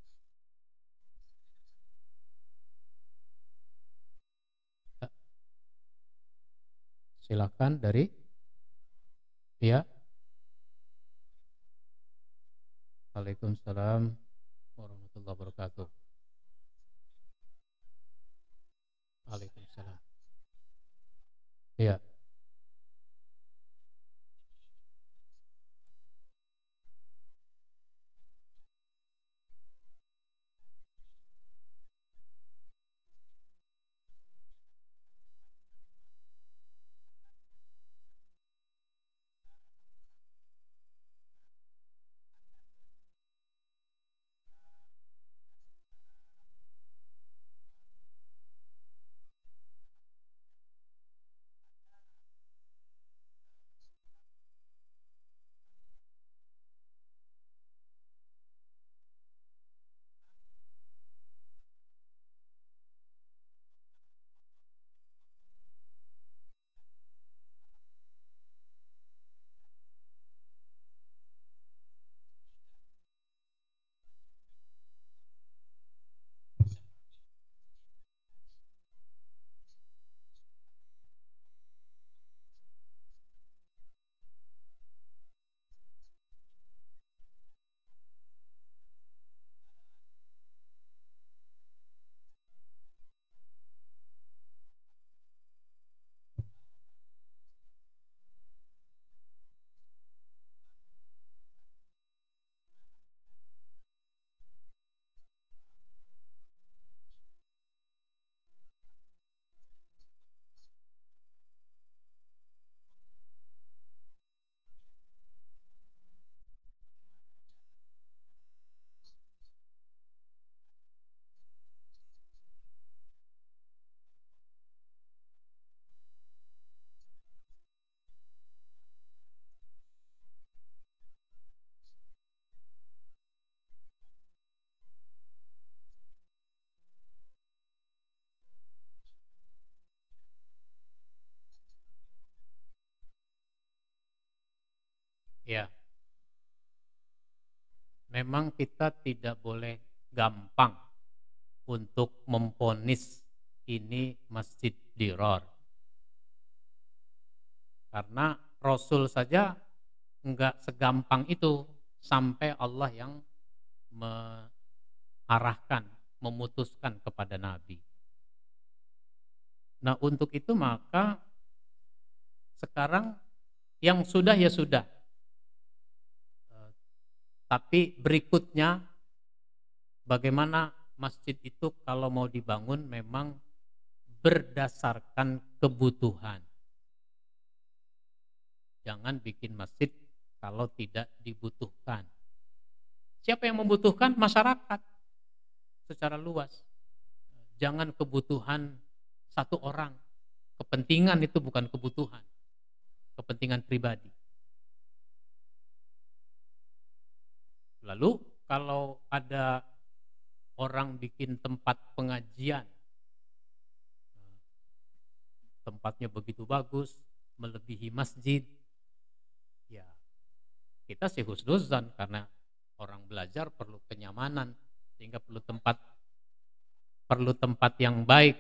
Silakan dari ya. Waalaikumsalam warahmatullahi wabarakatuh. Waalaikumsalam. Ya. Ya, memang kita tidak boleh gampang untuk memvonis ini masjid dirar. Karena Rasul saja enggak segampang itu sampai Allah yang mengarahkan, memutuskan kepada Nabi. Nah, untuk itu maka sekarang yang sudah ya sudah. Tapi berikutnya bagaimana masjid itu kalau mau dibangun memang berdasarkan kebutuhan. Jangan bikin masjid kalau tidak dibutuhkan. Siapa yang membutuhkan? Masyarakat secara luas. Jangan kebutuhan satu orang. Kepentingan itu bukan kebutuhan. Kepentingan pribadi. Lalu kalau ada orang bikin tempat pengajian, tempatnya begitu bagus, melebihi masjid, ya kita sih husnuzan karena orang belajar perlu kenyamanan sehingga perlu tempat yang baik.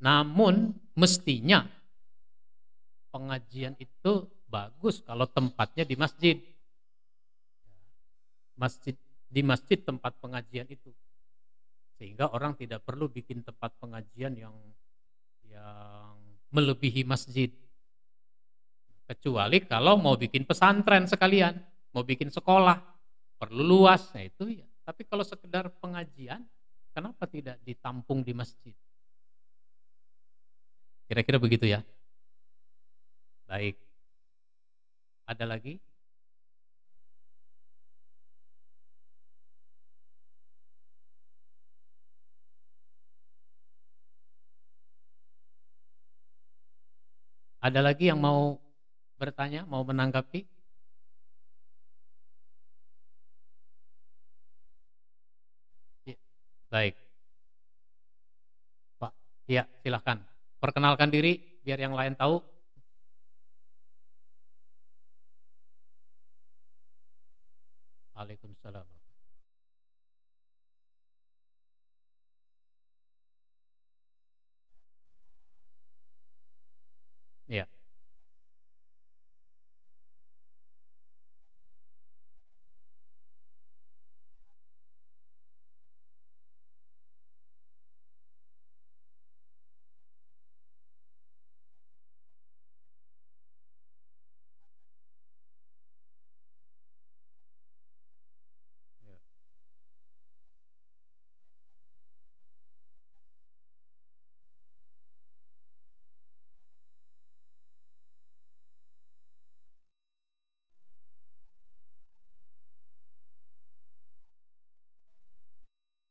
Namun mestinya pengajian itu bagus kalau tempatnya di masjid. Di masjid tempat pengajian itu. Sehingga orang tidak perlu bikin tempat pengajian yang melebihi masjid. Kecuali kalau mau bikin pesantren sekalian, mau bikin sekolah, perlu luas, nah itu ya. Tapi kalau sekedar pengajian, kenapa tidak ditampung di masjid? Kira-kira begitu ya. Baik. Ada lagi? Ada lagi yang mau bertanya, mau menanggapi? Ya. Baik. Pak, ya silahkan. Perkenalkan diri biar yang lain tahu. Waalaikumsalam. Ya. Ya.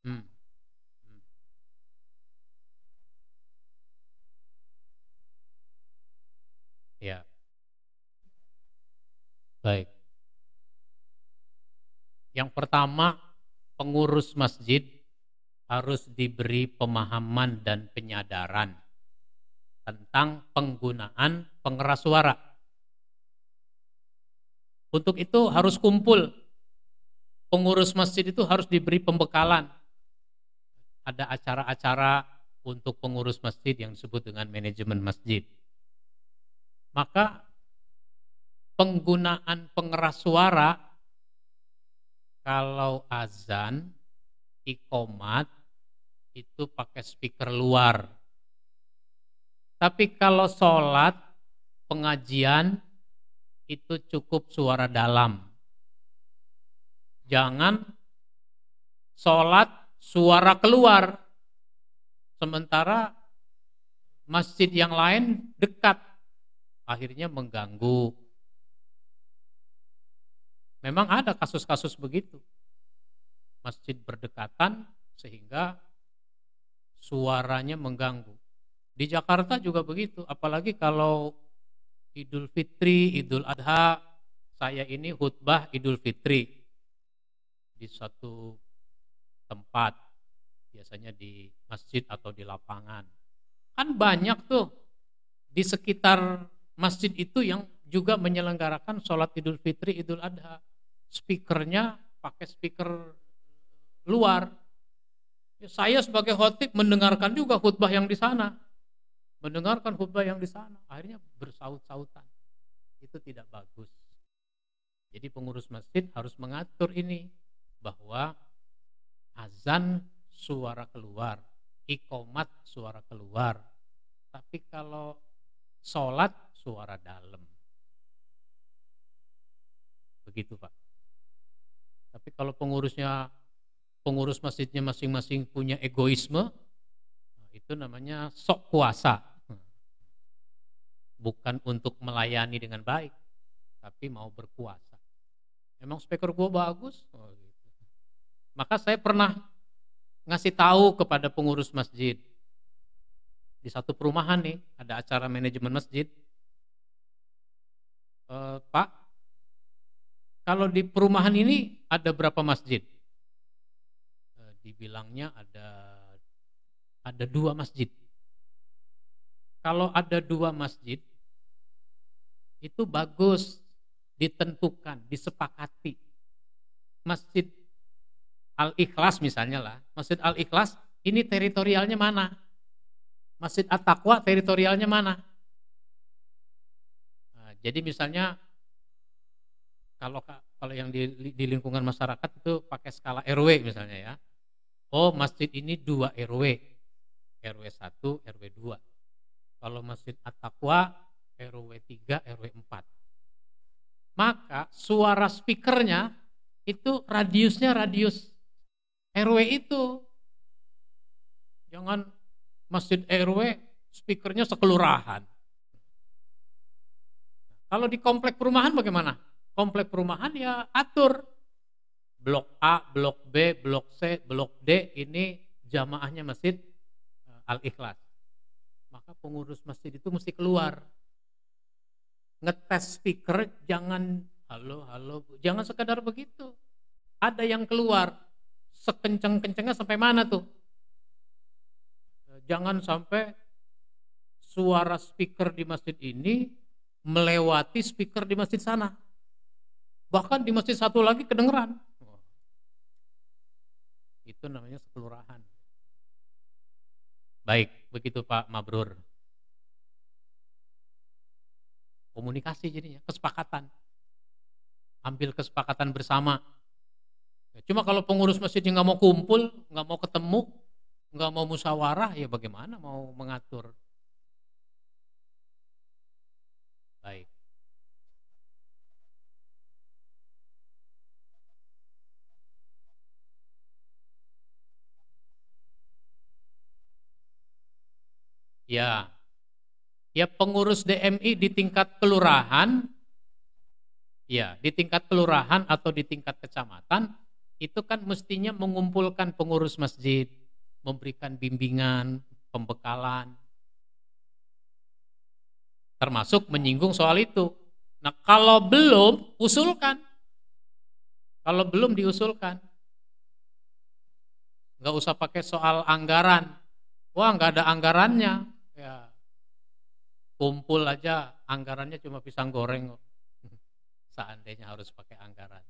Hmm. Hmm. Ya. Baik. Yang pertama, pengurus masjid harus diberi pemahaman dan penyadaran tentang penggunaan pengeras suara. Untuk itu harus kumpul. Pengurus masjid itu harus diberi pembekalan. Ada acara-acara untuk pengurus masjid yang disebut dengan manajemen masjid. Maka penggunaan pengeras suara kalau azan, iqomat itu pakai speaker luar. Tapi kalau sholat, pengajian itu cukup suara dalam. Jangan sholat suara keluar. Sementara masjid yang lain dekat. Akhirnya mengganggu. Memang ada kasus-kasus begitu. Masjid berdekatan sehingga suaranya mengganggu. Di Jakarta juga begitu, apalagi kalau Idul Fitri, Idul Adha, saya ini khutbah Idul Fitri di suatu tempat, biasanya di masjid atau di lapangan. Kan banyak tuh di sekitar masjid itu yang juga menyelenggarakan sholat Idul Fitri, Idul Adha. Speakernya pakai speaker luar. Ya, saya sebagai khotib mendengarkan juga khutbah yang di sana. Mendengarkan khutbah yang di sana. Akhirnya bersaut-sautan. Itu tidak bagus. Jadi pengurus masjid harus mengatur ini. Bahwa azan suara keluar. Iqomat suara keluar. Tapi kalau sholat suara dalam. Begitu Pak. Tapi kalau pengurus masjidnya masing-masing punya egoisme, itu namanya sok kuasa. Bukan untuk melayani dengan baik, tapi mau berkuasa. Emang speaker gua bagus? Oh, gitu. Maka saya pernah ngasih tahu kepada pengurus masjid. Di satu perumahan nih, ada acara manajemen masjid. Pak, kalau di perumahan ini ada berapa masjid? Dibilangnya ada 2 masjid. Kalau ada 2 masjid, itu bagus ditentukan, disepakati. Masjid Al-Ikhlas misalnya lah, Masjid Al-Ikhlas ini teritorialnya mana? Masjid At-Taqwa teritorialnya mana? Nah, jadi misalnya kalau yang di lingkungan masyarakat itu pakai skala RW misalnya ya. Oh, masjid ini 2 RW. RW 1, RW 2. Kalau Masjid At-Taqwa RW 3, RW 4. Maka suara speakernya itu radiusnya radius RW itu. Jangan masjid RW speakernya sekelurahan. Kalau di komplek perumahan bagaimana? Komplek perumahan ya atur. Blok A, blok B, blok C, blok D ini jamaahnya Masjid Al-Ikhlas. Maka pengurus masjid itu mesti keluar. Ngetes speaker jangan halo, jangan sekedar begitu. Ada yang keluar sekenceng-kencengnya sampai mana tuh? Jangan sampai suara speaker di masjid ini melewati speaker di masjid sana. Bahkan di masjid satu lagi kedengeran. Itu namanya sekelurahan. Baik, begitu Pak Mabrur. Komunikasi jadinya, kesepakatan. Ambil kesepakatan bersama. Cuma kalau pengurus masjidnya nggak mau kumpul, nggak mau ketemu, nggak mau musyawarah, ya bagaimana mau mengatur? Baik. Ya, ya pengurus DMI di tingkat kelurahan, ya di tingkat kelurahan atau di tingkat kecamatan, itu kan mestinya mengumpulkan pengurus masjid, memberikan bimbingan, pembekalan, termasuk menyinggung soal itu. Nah kalau belum, usulkan. Kalau belum diusulkan, nggak usah pakai soal anggaran. Wah nggak ada anggarannya, ya kumpul aja anggarannya cuma pisang goreng. Seandainya harus pakai anggaran.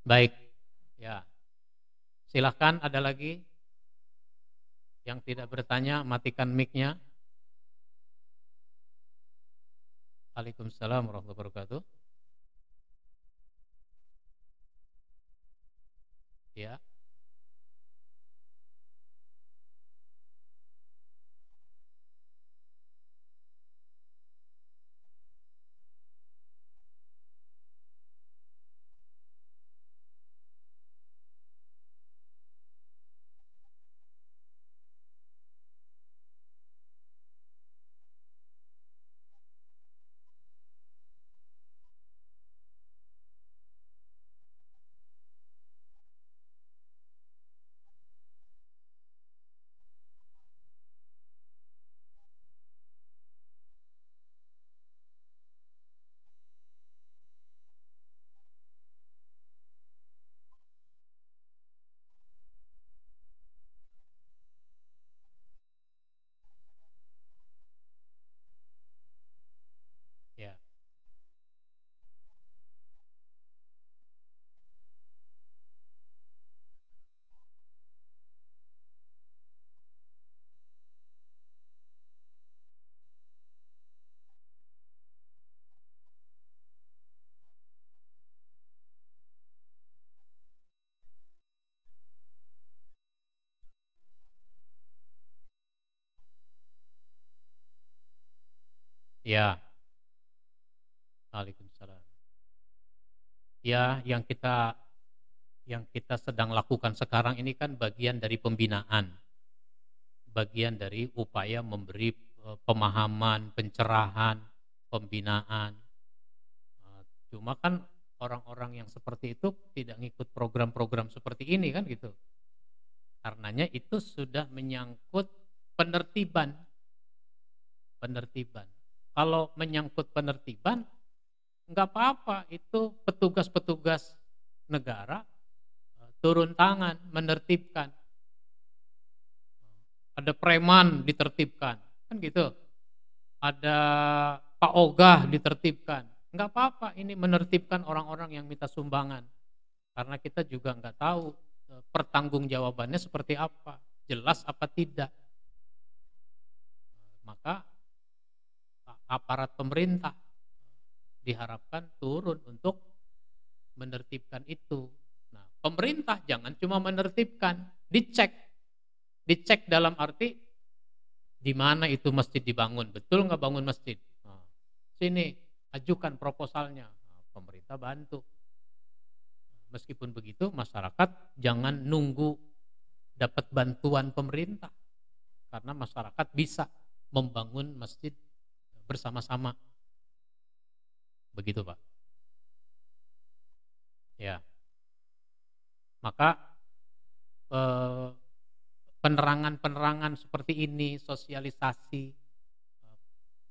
Baik, ya silahkan ada lagi yang tidak bertanya, matikan mic-nya. Waalaikumsalam warahmatullahi wabarakatuh. Ya. Ya, Waalaikumsalam. Ya, yang kita sedang lakukan sekarang ini kan bagian dari pembinaan, bagian dari upaya memberi pemahaman, pencerahan, pembinaan. Cuma kan orang-orang yang seperti itu tidak ngikut program-program seperti ini kan gitu. Karenanya itu sudah menyangkut penertiban, penertiban. Kalau menyangkut penertiban, nggak apa-apa, itu petugas-petugas negara turun tangan menertibkan. Ada preman ditertibkan, kan gitu. Ada Pak Ogah ditertibkan. Nggak apa-apa ini menertibkan orang-orang yang minta sumbangan. Karena kita juga nggak tahu pertanggungjawabannya seperti apa, jelas apa tidak. Maka aparat pemerintah diharapkan turun untuk menertibkan itu. Nah, pemerintah jangan cuma menertibkan, dicek. Dicek dalam arti di mana itu masjid dibangun, betul nggak bangun masjid? Nah, sini ajukan proposalnya, nah, pemerintah bantu. Meskipun begitu, masyarakat jangan nunggu dapat bantuan pemerintah, karena masyarakat bisa membangun masjid bersama-sama. Begitu, Pak. Ya, maka penerangan-penerangan seperti ini, sosialisasi,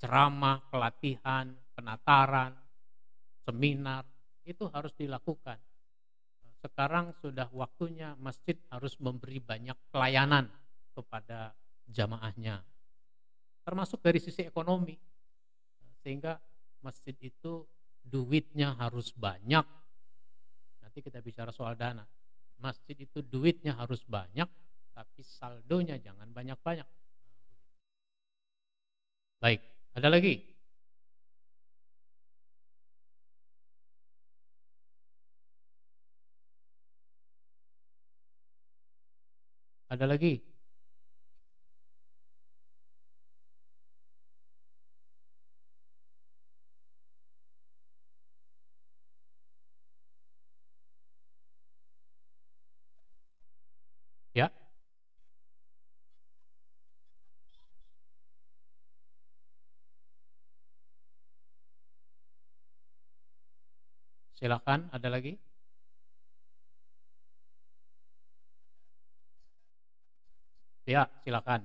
ceramah, pelatihan, penataran, seminar, itu harus dilakukan. Sekarang sudah waktunya masjid harus memberi banyak pelayanan kepada jamaahnya, termasuk dari sisi ekonomi, sehingga masjid itu duitnya harus banyak. Nanti kita bicara soal dana. Masjid itu duitnya harus banyak, tapi saldonya jangan banyak-banyak. Baik, ada lagi? Ada lagi? Ya, silakan, ada lagi? Ya, silakan.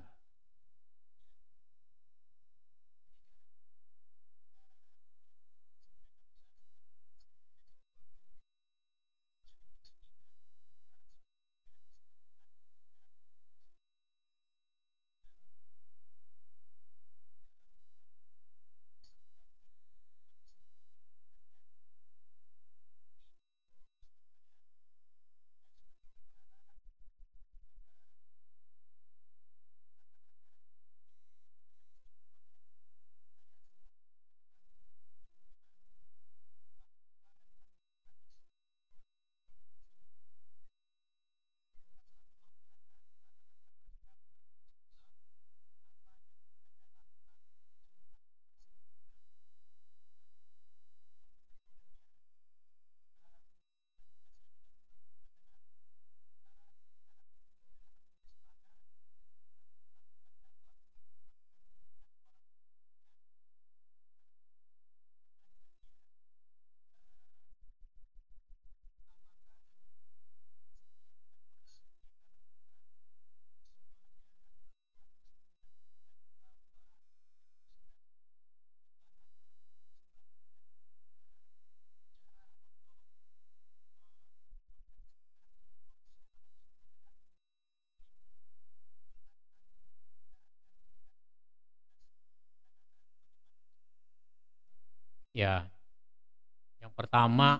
Ya, yang pertama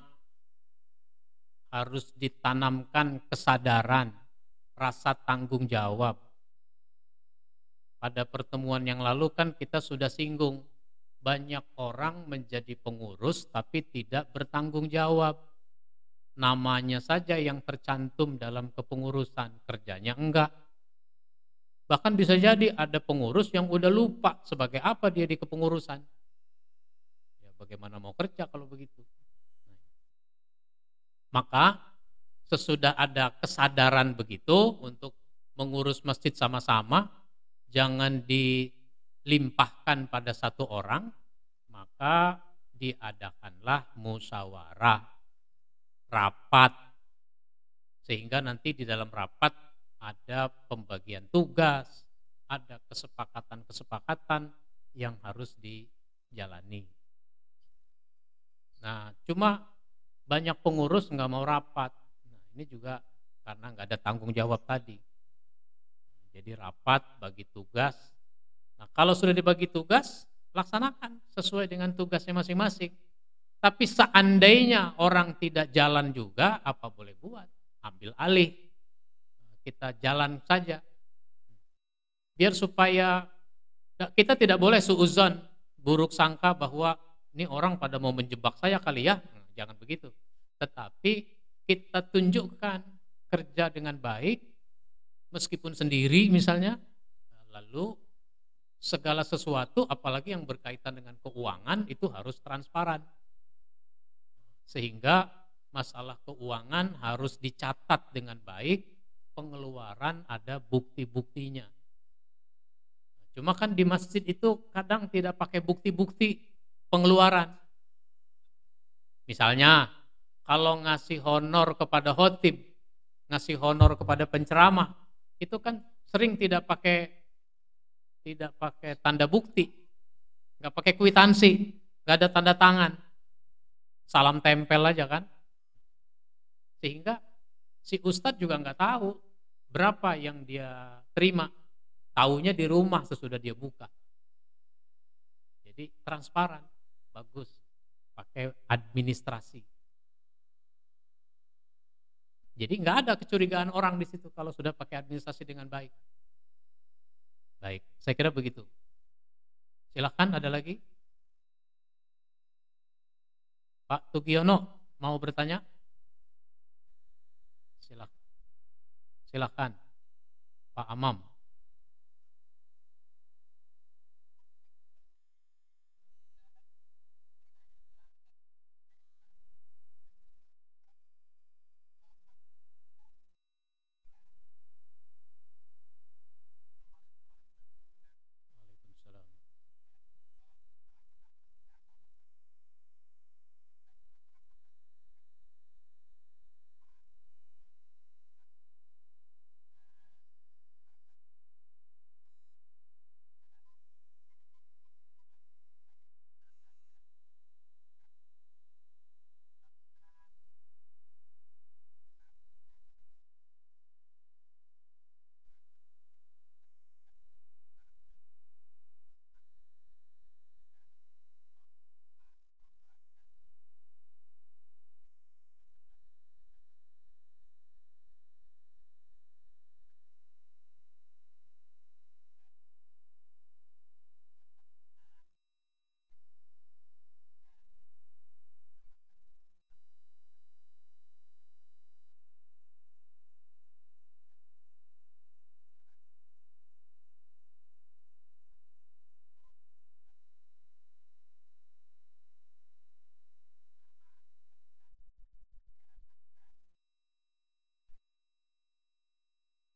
harus ditanamkan kesadaran, rasa tanggung jawab. Pada pertemuan yang lalu kan kita sudah singgung, banyak orang menjadi pengurus tapi tidak bertanggung jawab. Namanya saja yang tercantum dalam kepengurusan, kerjanya enggak. Bahkan bisa jadi ada pengurus yang udah lupa sebagai apa dia di kepengurusan. bagaimana mau kerja kalau begitu? Maka sesudah ada kesadaran begitu untuk mengurus masjid sama-sama, jangan dilimpahkan pada satu orang, maka diadakanlah musyawarah, rapat, sehingga nanti di dalam rapat ada pembagian tugas, ada kesepakatan-kesepakatan yang harus dijalani. Nah, cuma banyak pengurus nggak mau rapat. Nah, ini juga karena nggak ada tanggung jawab tadi. Jadi rapat, bagi tugas. Nah, kalau sudah dibagi tugas, laksanakan sesuai dengan tugasnya masing-masing. Tapi seandainya orang tidak jalan juga, apa boleh buat? Ambil alih. Kita jalan saja. Biar supaya kita tidak boleh suuzon, buruk sangka bahwa ini orang pada mau menjebak saya kali ya. Jangan begitu. Tetapi kita tunjukkan kerja dengan baik, meskipun sendiri misalnya, lalu segala sesuatu apalagi yang berkaitan dengan keuangan itu harus transparan. Sehingga masalah keuangan harus dicatat dengan baik, pengeluaran ada bukti-buktinya. Cuma kan di masjid itu kadang tidak pakai bukti-bukti pengeluaran. Misalnya, kalau ngasih honor kepada khotib, ngasih honor kepada penceramah, itu kan sering tidak pakai tanda bukti, nggak pakai kwitansi, nggak ada tanda tangan, salam tempel aja kan. Sehingga si ustadz juga nggak tahu berapa yang dia terima, taunya di rumah sesudah dia buka. Jadi transparan, bagus, pakai administrasi. Jadi nggak ada kecurigaan orang di situ kalau sudah pakai administrasi dengan baik. Baik, saya kira begitu. Silahkan, ada lagi? Pak Tugiono mau bertanya? Silahkan. Silahkan, Pak Amam. Waalaikumsalam.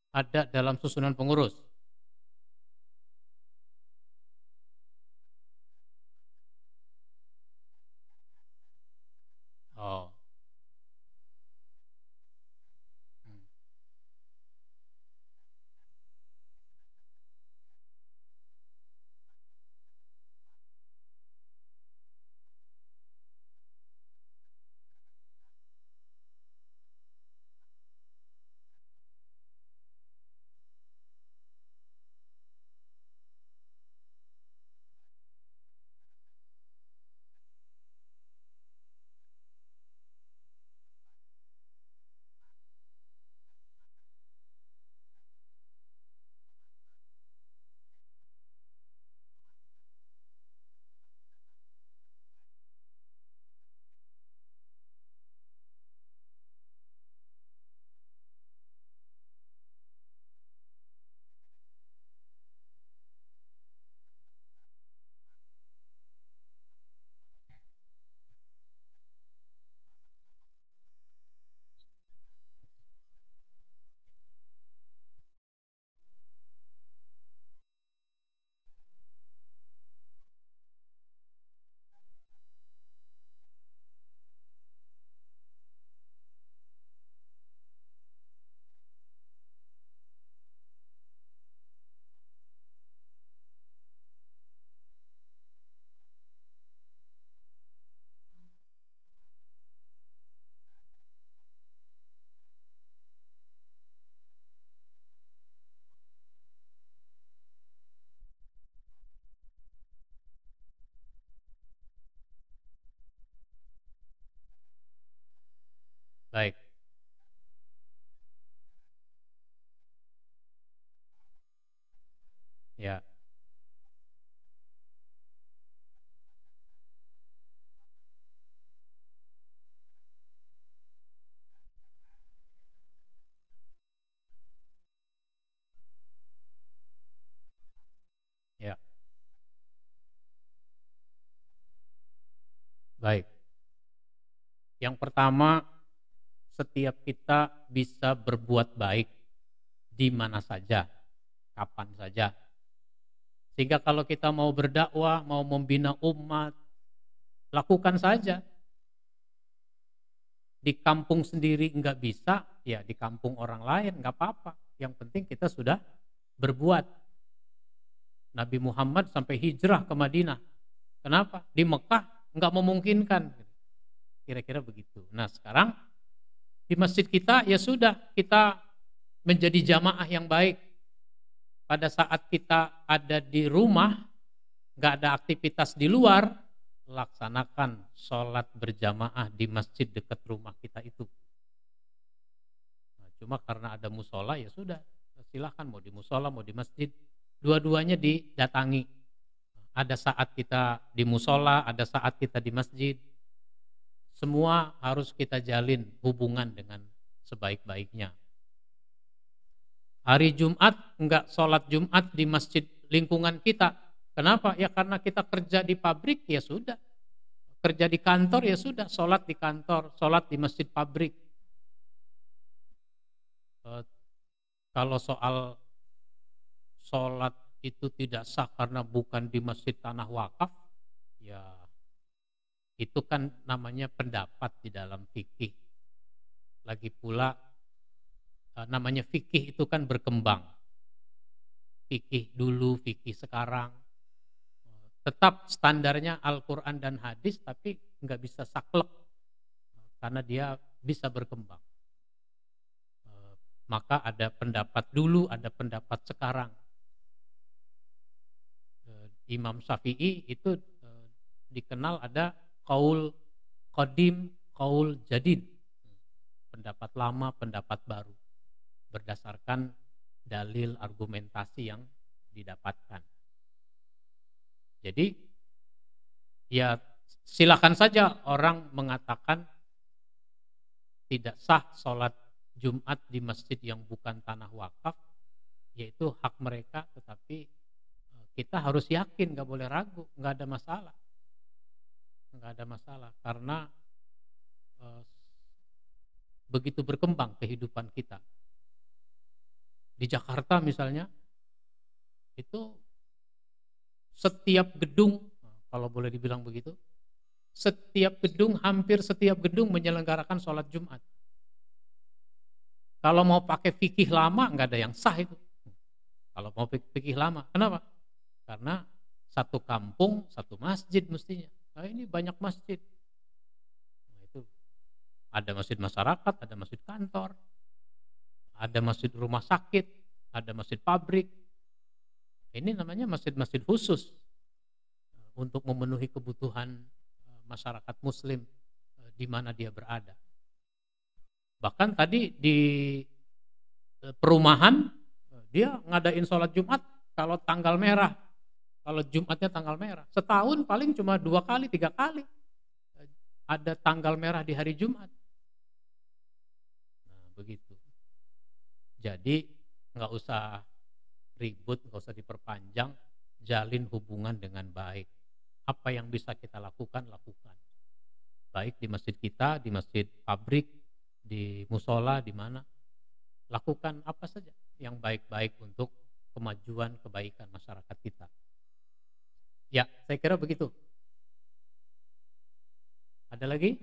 Ada dalam susunan pengurus. Oh. Hmm. baik. Ya, ya, baik. Yang pertama, setiap kita bisa berbuat baik di mana saja, kapan saja. Sehingga kalau kita mau berdakwah, mau membina umat, lakukan saja. Di kampung sendiri nggak bisa, ya di kampung orang lain nggak apa-apa. Yang penting kita sudah berbuat. Nabi Muhammad sampai hijrah ke Madinah. Kenapa? Di Mekah nggak memungkinkan. Kira-kira begitu. Nah sekarang di masjid kita ya sudah kita menjadi jamaah yang baik. Pada saat kita ada di rumah, nggak ada aktivitas di luar, laksanakan sholat berjamaah di masjid dekat rumah kita itu. Nah, cuma karena ada musola ya sudah, silahkan mau di musola mau di masjid, dua-duanya didatangi. Ada saat kita di musola, ada saat kita di masjid. Semua harus kita jalin hubungan dengan sebaik-baiknya. Hari Jumat enggak sholat Jumat di masjid lingkungan kita. Kenapa? Ya karena kita kerja di pabrik ya sudah. Kerja di kantor ya sudah, sholat di kantor, sholat di masjid pabrik. Eh, Kalau soal sholat itu tidak sah karena bukan di masjid tanah wakaf, ya itu kan namanya pendapat di dalam fikih. Lagi pula namanya fikih itu kan berkembang. Fikih dulu, fikih sekarang. Tetap standarnya Al-Quran dan hadis, tapi nggak bisa saklek karena dia bisa berkembang. Maka ada pendapat dulu, ada pendapat sekarang. Imam Syafi'i itu dikenal ada qaul qadim, qaul jadid. Pendapat lama, pendapat baru. Berdasarkan dalil argumentasi yang didapatkan. Jadi ya silakan saja orang mengatakan tidak sah sholat Jumat di masjid yang bukan tanah wakaf, yaitu hak mereka, tetapi kita harus yakin, nggak boleh ragu, nggak ada masalah, nggak ada masalah karena eh, begitu berkembang kehidupan kita. Di Jakarta misalnya itu setiap gedung, kalau boleh dibilang begitu, setiap gedung, hampir setiap gedung menyelenggarakan sholat Jumat. Kalau mau pakai fikih lama nggak ada yang sah itu. Kalau mau fikih lama, kenapa? Karena satu kampung, satu masjid mestinya. Nah ini banyak masjid. Nah, itu ada masjid masyarakat, ada masjid kantor, ada masjid rumah sakit, ada masjid pabrik. Ini namanya masjid-masjid khusus untuk memenuhi kebutuhan masyarakat Muslim di mana dia berada. Bahkan tadi di perumahan dia ngadain sholat Jumat kalau tanggal merah, kalau Jumatnya tanggal merah. Setahun paling cuma 2 kali, 3 kali ada tanggal merah di hari Jumat. Nah begitu. Jadi nggak usah ribut, nggak usah diperpanjang, jalin hubungan dengan baik. Apa yang bisa kita lakukan, lakukan. Baik di masjid kita, di masjid pabrik, di musola, di mana. Lakukan apa saja yang baik-baik untuk kemajuan, kebaikan masyarakat kita. Ya, saya kira begitu. Ada lagi?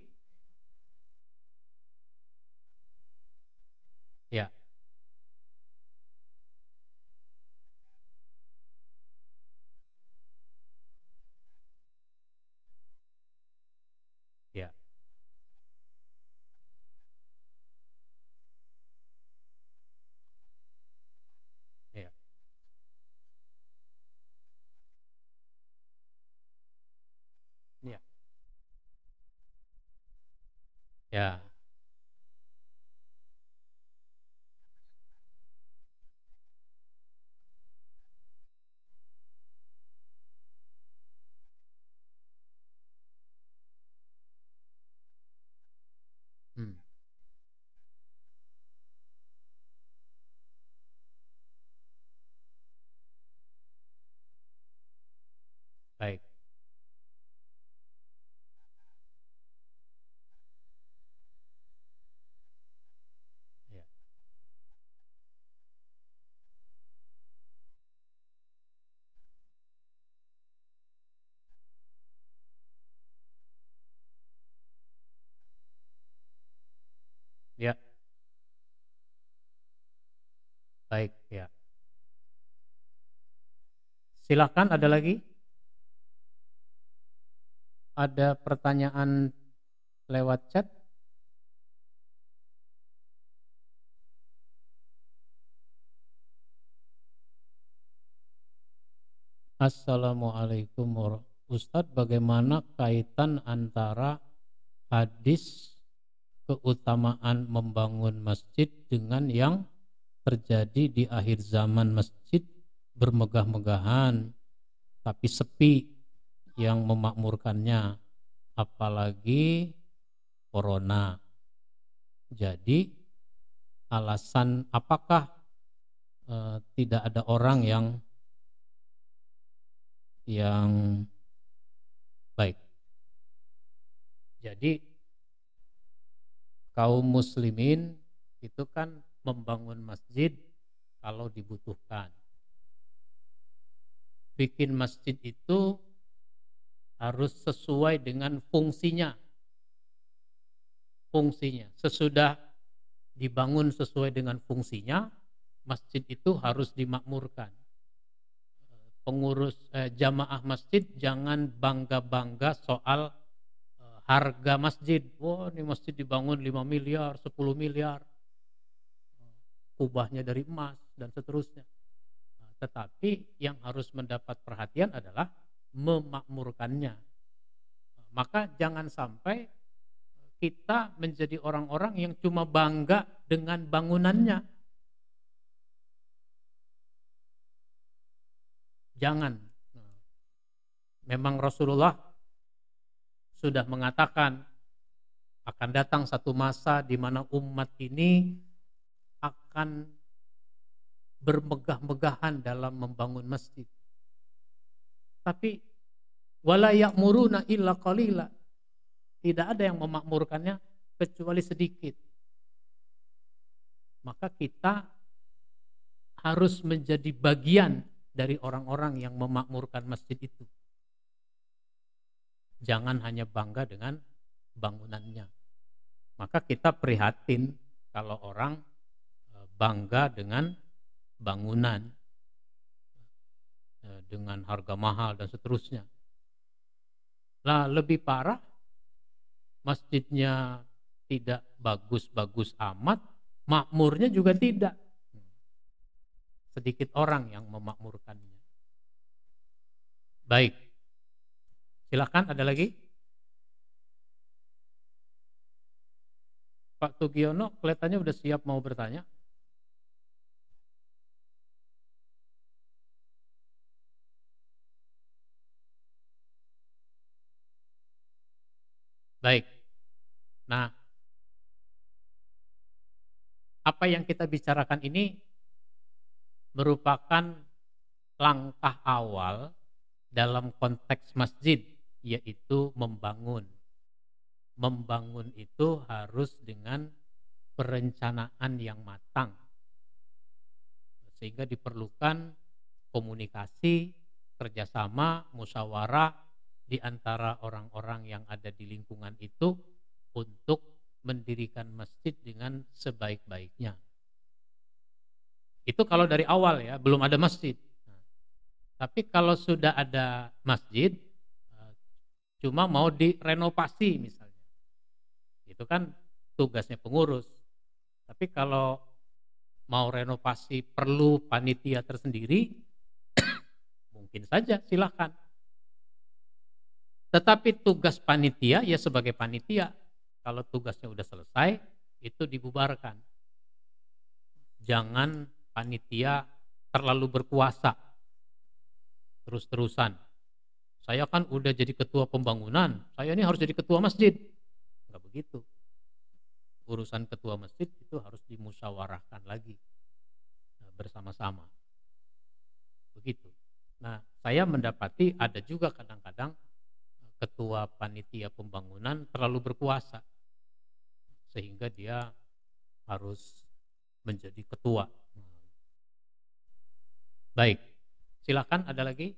Ya, ya, ya, ya, ya. Baik. Ya. Ya, baik ya. Silakan ada lagi? Ada pertanyaan lewat chat? Assalamualaikum warahmatullahi Ustadz, bagaimana kaitan antara hadis keutamaan membangun masjid dengan yang terjadi di akhir zaman, masjid bermegah-megahan tapi sepi yang memakmurkannya, apalagi corona. Jadi alasan apakah tidak ada orang yang baik. Jadi kaum muslimin itu kan membangun masjid kalau dibutuhkan. Bikin masjid itu harus sesuai dengan fungsinya. Sesudah dibangun sesuai dengan fungsinya, masjid itu harus dimakmurkan. Pengurus jamaah masjid jangan bangga-bangga soal harga masjid. Wah, ini masjid dibangun 5 miliar, 10 miliar. Kubahnya dari emas dan seterusnya. Tetapi yang harus mendapat perhatian adalah memakmurkannya. Maka jangan sampai kita menjadi orang-orang yang cuma bangga dengan bangunannya. Jangan. Memang Rasulullah sudah mengatakan akan datang satu masa di mana umat ini akan bermegah-megahan dalam membangun masjid. Tapi wala ya'muruna illa qalila. Tidak ada yang memakmurkannya kecuali sedikit. Maka kita harus menjadi bagian dari orang-orang yang memakmurkan masjid itu. Jangan hanya bangga dengan bangunannya. Maka kita prihatin kalau orang bangga dengan bangunan, dengan harga mahal dan seterusnya. Nah, lebih parah, masjidnya tidak bagus-bagus amat, makmurnya juga tidak. Sedikit orang yang memakmurkannya. Baik, silakan ada lagi. Pak Tugiono kelihatannya udah siap mau bertanya. Baik. Nah, apa yang kita bicarakan ini merupakan langkah awal dalam konteks masjid, yaitu membangun. Membangun itu harus dengan perencanaan yang matang. Sehingga diperlukan komunikasi, kerjasama, musyawarah di antara orang-orang yang ada di lingkungan itu untuk mendirikan masjid dengan sebaik-baiknya. Itu kalau dari awal ya, belum ada masjid. Nah, tapi kalau sudah ada masjid, cuma mau direnovasi misalnya, itu kan tugasnya pengurus. Tapi kalau mau renovasi perlu panitia tersendiri, mungkin saja silahkan. Tetapi tugas panitia ya sebagai panitia. Kalau tugasnya udah selesai, itu dibubarkan. Jangan panitia terlalu berkuasa terus-terusan. Saya kan udah jadi ketua pembangunan, saya ini harus jadi ketua masjid. Enggak begitu. Urusan ketua masjid itu harus dimusyawarahkan lagi bersama-sama. Begitu. Nah, saya mendapati ada juga kadang-kadang ketua panitia pembangunan terlalu berkuasa sehingga dia harus menjadi ketua. Baik, silakan ada lagi.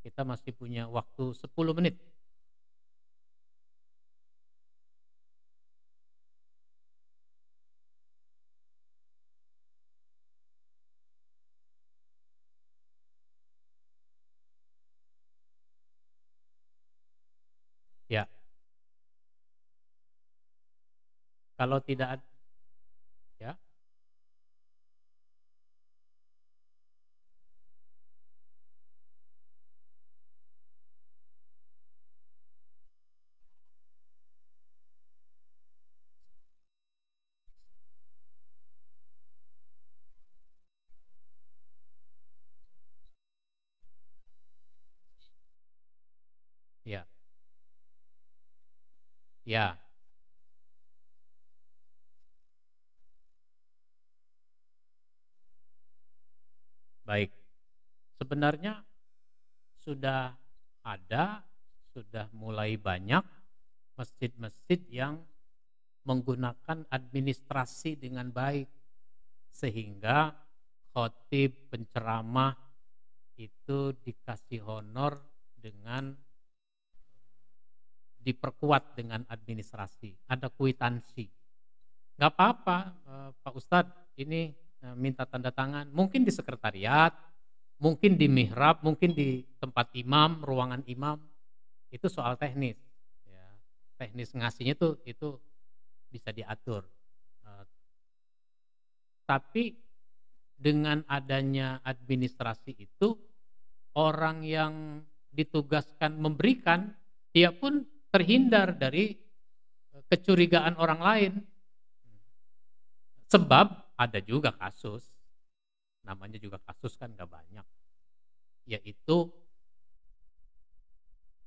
Kita masih punya waktu 10 menit. Ya, kalau tidak ada, ya, ya, ya, baik. Sebenarnya sudah ada, sudah mulai banyak masjid-masjid yang menggunakan administrasi dengan baik sehingga khotib penceramah itu dikasih honor dengan diperkuat dengan administrasi, ada kwitansi. Nggak apa-apa, Pak Ustadz, ini minta tanda tangan, mungkin di sekretariat, mungkin di mihrab, mungkin di tempat imam, ruangan imam, itu soal teknis. Ya. Teknis ngasihnya itu bisa diatur. Eh, tapi dengan adanya administrasi itu, orang yang ditugaskan memberikan, dia pun terhindar dari kecurigaan orang lain. Sebab ada juga kasus, namanya juga kasus kan gak banyak, yaitu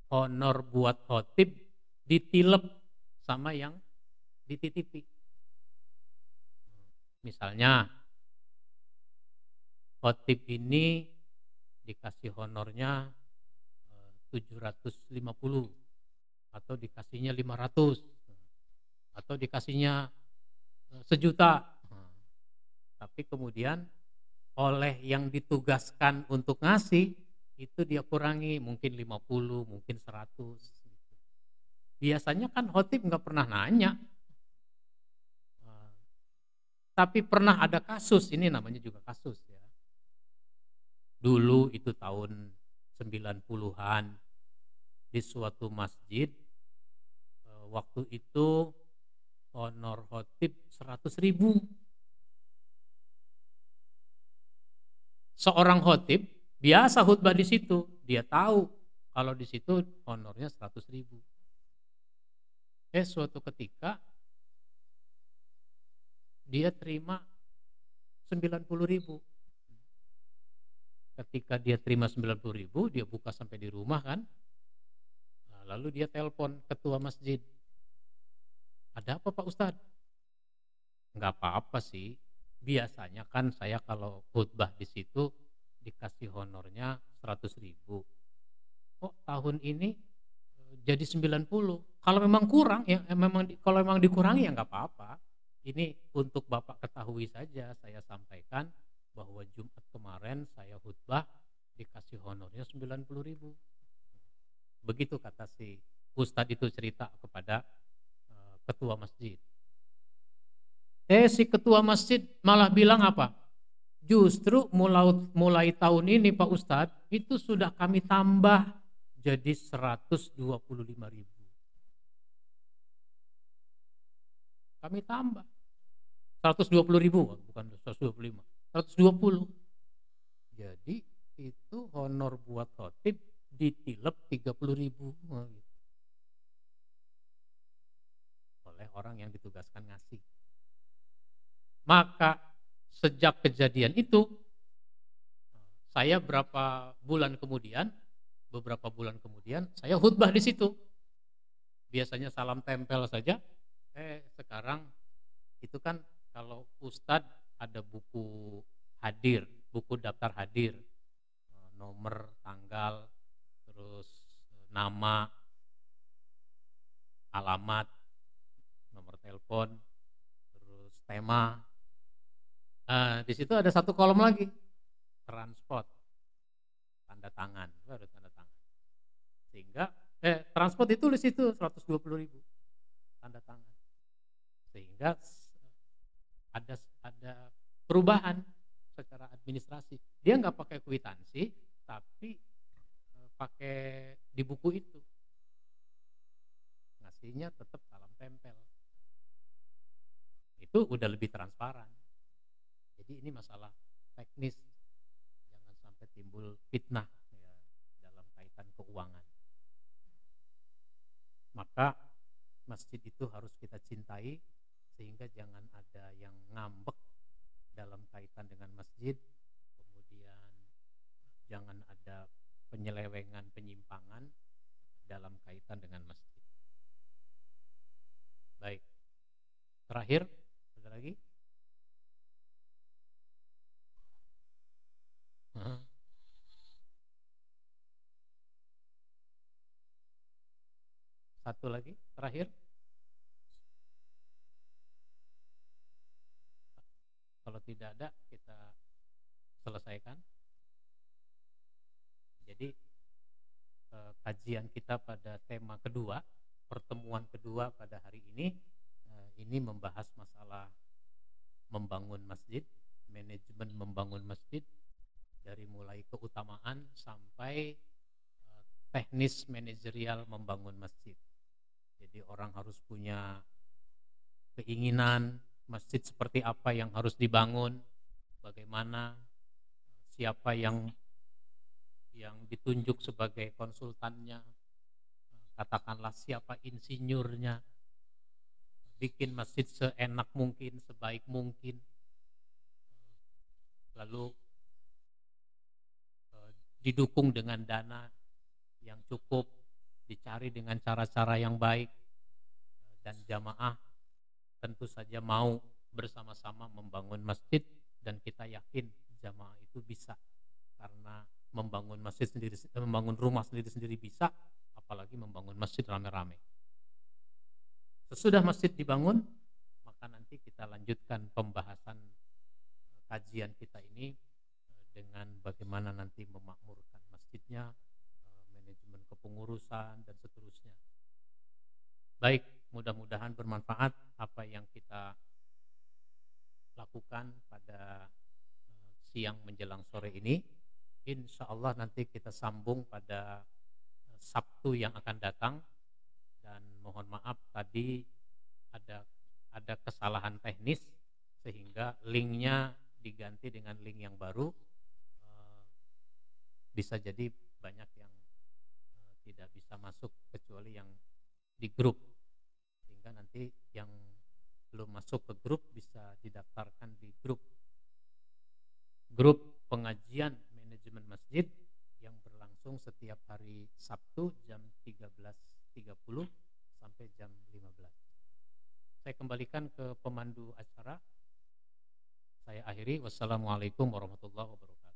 honor buat khotib ditilep sama yang dititipi. Misalnya khotib ini dikasih honornya 750 atau dikasihnya 500 atau dikasihnya 1 juta. Tapi kemudian oleh yang ditugaskan untuk ngasih itu dia kurangi mungkin 50, mungkin 100. Biasanya kan khotib nggak pernah nanya. Tapi pernah ada kasus, ini namanya juga kasus ya. Dulu itu tahun 90-an di suatu masjid, waktu itu honor khotib 100.000. Seorang khotib biasa khutbah di situ, dia tahu kalau di situ honornya 100.000. Suatu ketika dia terima 90.000. Ketika dia terima 90.000, dia buka sampai di rumah kan. Nah, lalu dia telepon ketua masjid. Ada apa Pak Ustadz? Enggak apa-apa sih. Biasanya kan saya kalau khutbah di situ dikasih honornya 100.000. Kok tahun ini jadi 90? Kalau memang kurang ya kalau memang dikurangi ya enggak apa-apa. Ini untuk Bapak ketahui saja, saya sampaikan bahwa Jumat kemarin saya khutbah dikasih honornya 90.000. Begitu kata si Ustadz itu cerita kepada ketua masjid. Si ketua masjid malah bilang apa? Justru mulai tahun ini Pak Ustadz itu sudah kami tambah jadi 125.000. Kami tambah 120.000, bukan 125. 120. Jadi itu honor buat khotib ditilep 30.000 oleh orang yang ditugaskan ngasih. Maka sejak kejadian itu saya beberapa bulan kemudian saya khutbah di situ. Biasanya salam tempel saja. Sekarang itu kan kalau ustadz ada buku hadir, buku daftar hadir. nomor, tanggal, terus nama, alamat, nomor telepon, terus tema. Di situ ada satu kolom lagi, transport, tanda tangan, baru tanda tangan. Sehingga transport ditulis itu 120.000 tanda tangan. Sehingga ada perubahan secara administrasi. Dia nggak pakai kwitansi, tapi pakai di buku itu. Ngasihnya tetap salam tempel. Itu udah lebih transparan. Jadi ini masalah teknis, jangan sampai timbul fitnah ya, dalam kaitan keuangan. Maka masjid itu harus kita cintai, sehingga jangan ada yang ngambek dalam kaitan dengan masjid, kemudian jangan ada penyelewengan, penyimpangan dalam kaitan dengan masjid. Baik, terakhir ada lagi? Satu lagi, terakhir. Kalau tidak ada, kita selesaikan. Jadi kajian kita pada tema kedua, pertemuan kedua pada hari ini membahas masalah membangun masjid, manajemen membangun masjid, dari mulai keutamaan sampai teknis manajerial membangun masjid. Jadi orang harus punya keinginan masjid seperti apa yang harus dibangun, bagaimana, siapa yang ditunjuk sebagai konsultannya, katakanlah siapa insinyurnya, bikin masjid seenak mungkin, sebaik mungkin, lalu didukung dengan dana yang cukup, dicari dengan cara-cara yang baik, dan jamaah tentu saja mau bersama-sama membangun masjid, dan kita yakin jamaah itu bisa, karena membangun masjid sendiri, membangun rumah sendiri bisa, apalagi membangun masjid rame-rame. Sesudah masjid dibangun, maka nanti kita lanjutkan pembahasan kajian kita ini dengan bagaimana nanti memakmurkan masjidnya, manajemen kepengurusan, dan seterusnya. Baik, mudah-mudahan bermanfaat apa yang kita lakukan pada siang menjelang sore ini. Insya Allah nanti kita sambung pada Sabtu yang akan datang. Dan mohon maaf tadi ada kesalahan teknis, sehingga linknya diganti dengan link yang baru. Bisa jadi banyak yang tidak bisa masuk kecuali yang di grup, sehingga nanti yang belum masuk ke grup bisa didaftarkan di grup pengajian manajemen masjid yang berlangsung setiap hari Sabtu jam 13.30 sampai jam 15. Saya kembalikan ke pemandu acara. Saya akhiri. Wassalamualaikum warahmatullahi wabarakatuh.